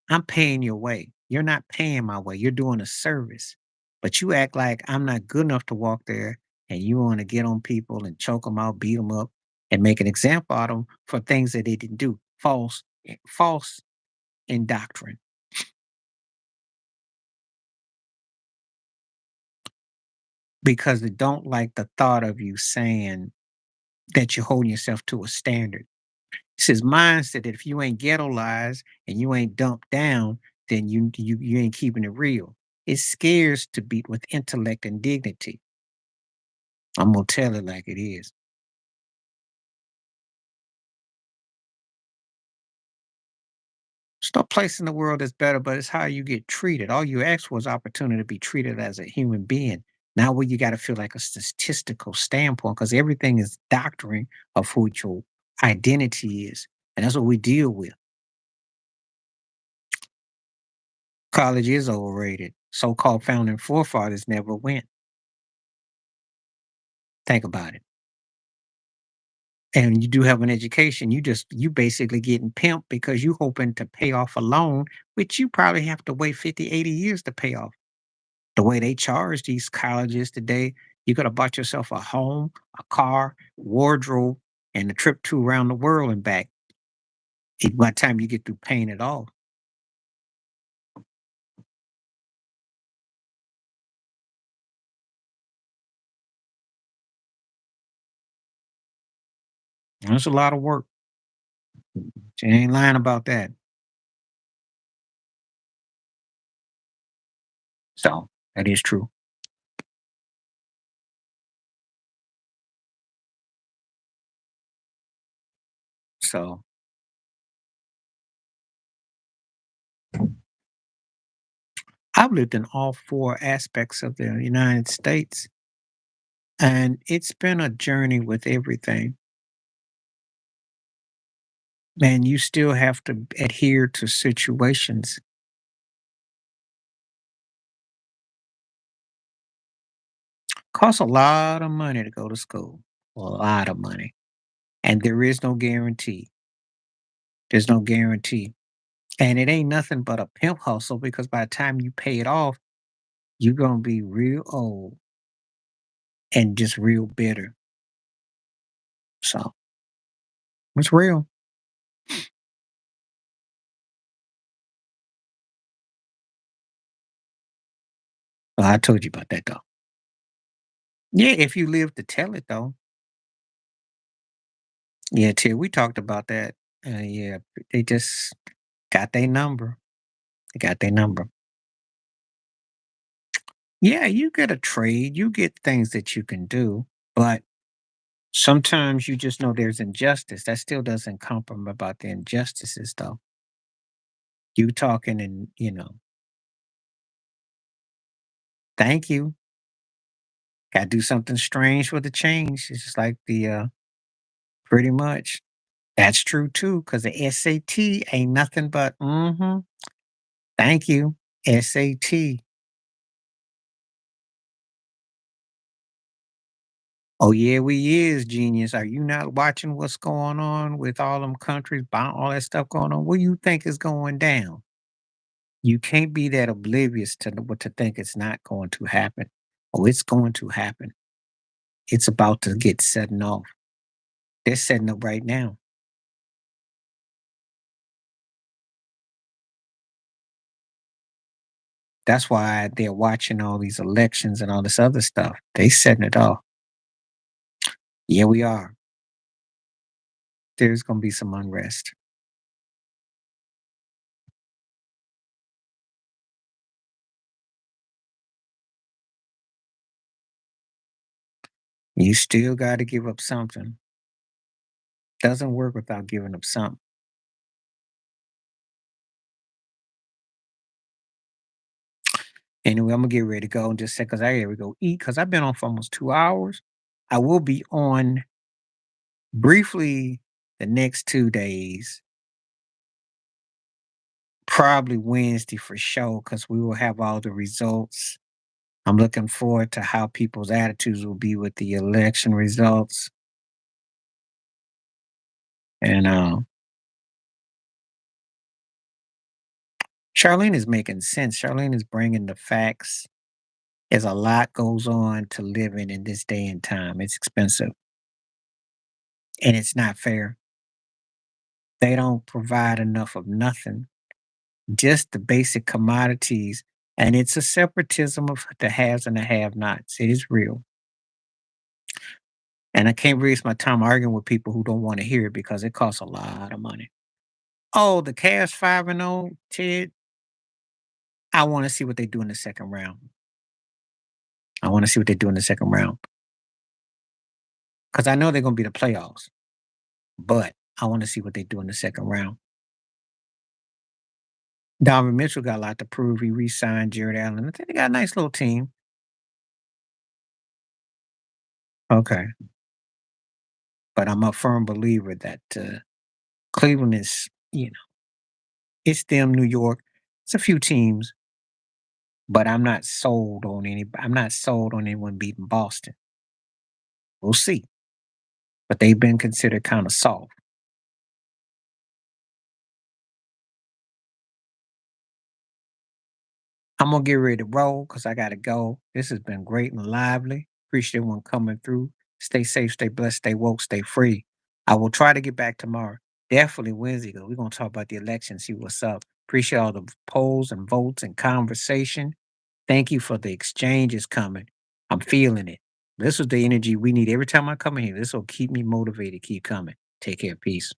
I'm paying your way. You're not paying my way. You're doing a service. But you act like I'm not good enough to walk there and you want to get on people and choke them out, beat them up, and make an example out of them for things that they didn't do. False in doctrine. Because they don't like the thought of you saying that you're holding yourself to a standard. It's his mindset that if you ain't ghettoized and you ain't dumped down, then you ain't keeping it real. It scares to beat with intellect and dignity. I'm gonna tell it like it is. It's no place in the world that's better, but it's how you get treated. All you asked for was opportunity to be treated as a human being. Now where you gotta feel like a statistical standpoint, because everything is doctrine of who your identity is. And that's what we deal with. College is overrated. So-called founding forefathers never went. Think about it. And you do have an education. You basically getting pimped because you hoping to pay off a loan, which you probably have to wait 50, 80 years to pay off. The way they charge these colleges today, you could have bought yourself a home, a car, wardrobe, and a trip to around the world and back. By the time you get through paying it off. That's a lot of work. She ain't lying about that. So that is true. So I've lived in all four aspects of the United States, and it's been a journey with everything. And you still have to adhere to situations. Costs a lot of money to go to school, a lot of money, and there is no guarantee. There's no guarantee, and it ain't nothing but a pimp hustle because by the time you pay it off, you're gonna be real old and just real bitter. So it's real. Well, I told you about that though. Yeah, if you live to tell it though. Yeah, Till we talked about that. Yeah, they just got their number. They got their number. Yeah, you get a trade, you get things that you can do, but sometimes you just know there's injustice. That still doesn't compromise about the injustices though. You talking and thank you. Gotta do something strange for the change. It's just like the pretty much. That's true too, because the SAT ain't nothing but thank you. SAT. Oh yeah, we is genius. Are you not watching what's going on with all them countries, all that stuff going on? What do you think is going down? You can't be that oblivious to what to think it's not going to happen. Oh, it's going to happen. It's about to get setting off. They're setting up right now. That's why they're watching all these elections and all this other stuff. They setting it off. Yeah, we are. There's gonna be some unrest. You still got to give up something. Doesn't work without giving up something. Anyway, I'm gonna get ready to go in just a second because I gotta go eat because I've been on for almost 2 hours. I will be on briefly the next 2 days, probably Wednesday for sure, because we will have all the results. I'm looking forward to how people's attitudes will be with the election results. And Charlene is making sense. Charlene is bringing the facts. There's a lot goes on to living in this day and time. It's expensive and it's not fair. They don't provide enough of nothing, just the basic commodities. And it's a separatism of the haves and the have nots. It is real. And I can't waste my time arguing with people who don't want to hear it because it costs a lot of money. Oh, the Cavs 5-0, Ted. I want to see what they do in the second round. I want to see what they do in the second round because I know they're going to be the playoffs, but I want to see what they do in the second round. Donovan Mitchell got a lot to prove. He re-signed Jared Allen. I think they got a nice little team. Okay, but I'm a firm believer that Cleveland is, it's them, New York. It's a few teams, but I'm not sold on any. I'm not sold on anyone beating Boston. We'll see, but they've been considered kind of soft. I'm gonna get ready to roll because I gotta go. This has been great and lively. Appreciate everyone coming through. Stay safe, stay blessed, stay woke, stay free. I will try to get back tomorrow. Definitely Wednesday, because we're gonna talk about the election, see what's up. Appreciate all the polls and votes and conversation. Thank you for the exchanges coming. I'm feeling it. This is the energy we need every time I come in here. This will keep me motivated, keep coming. Take care. Peace.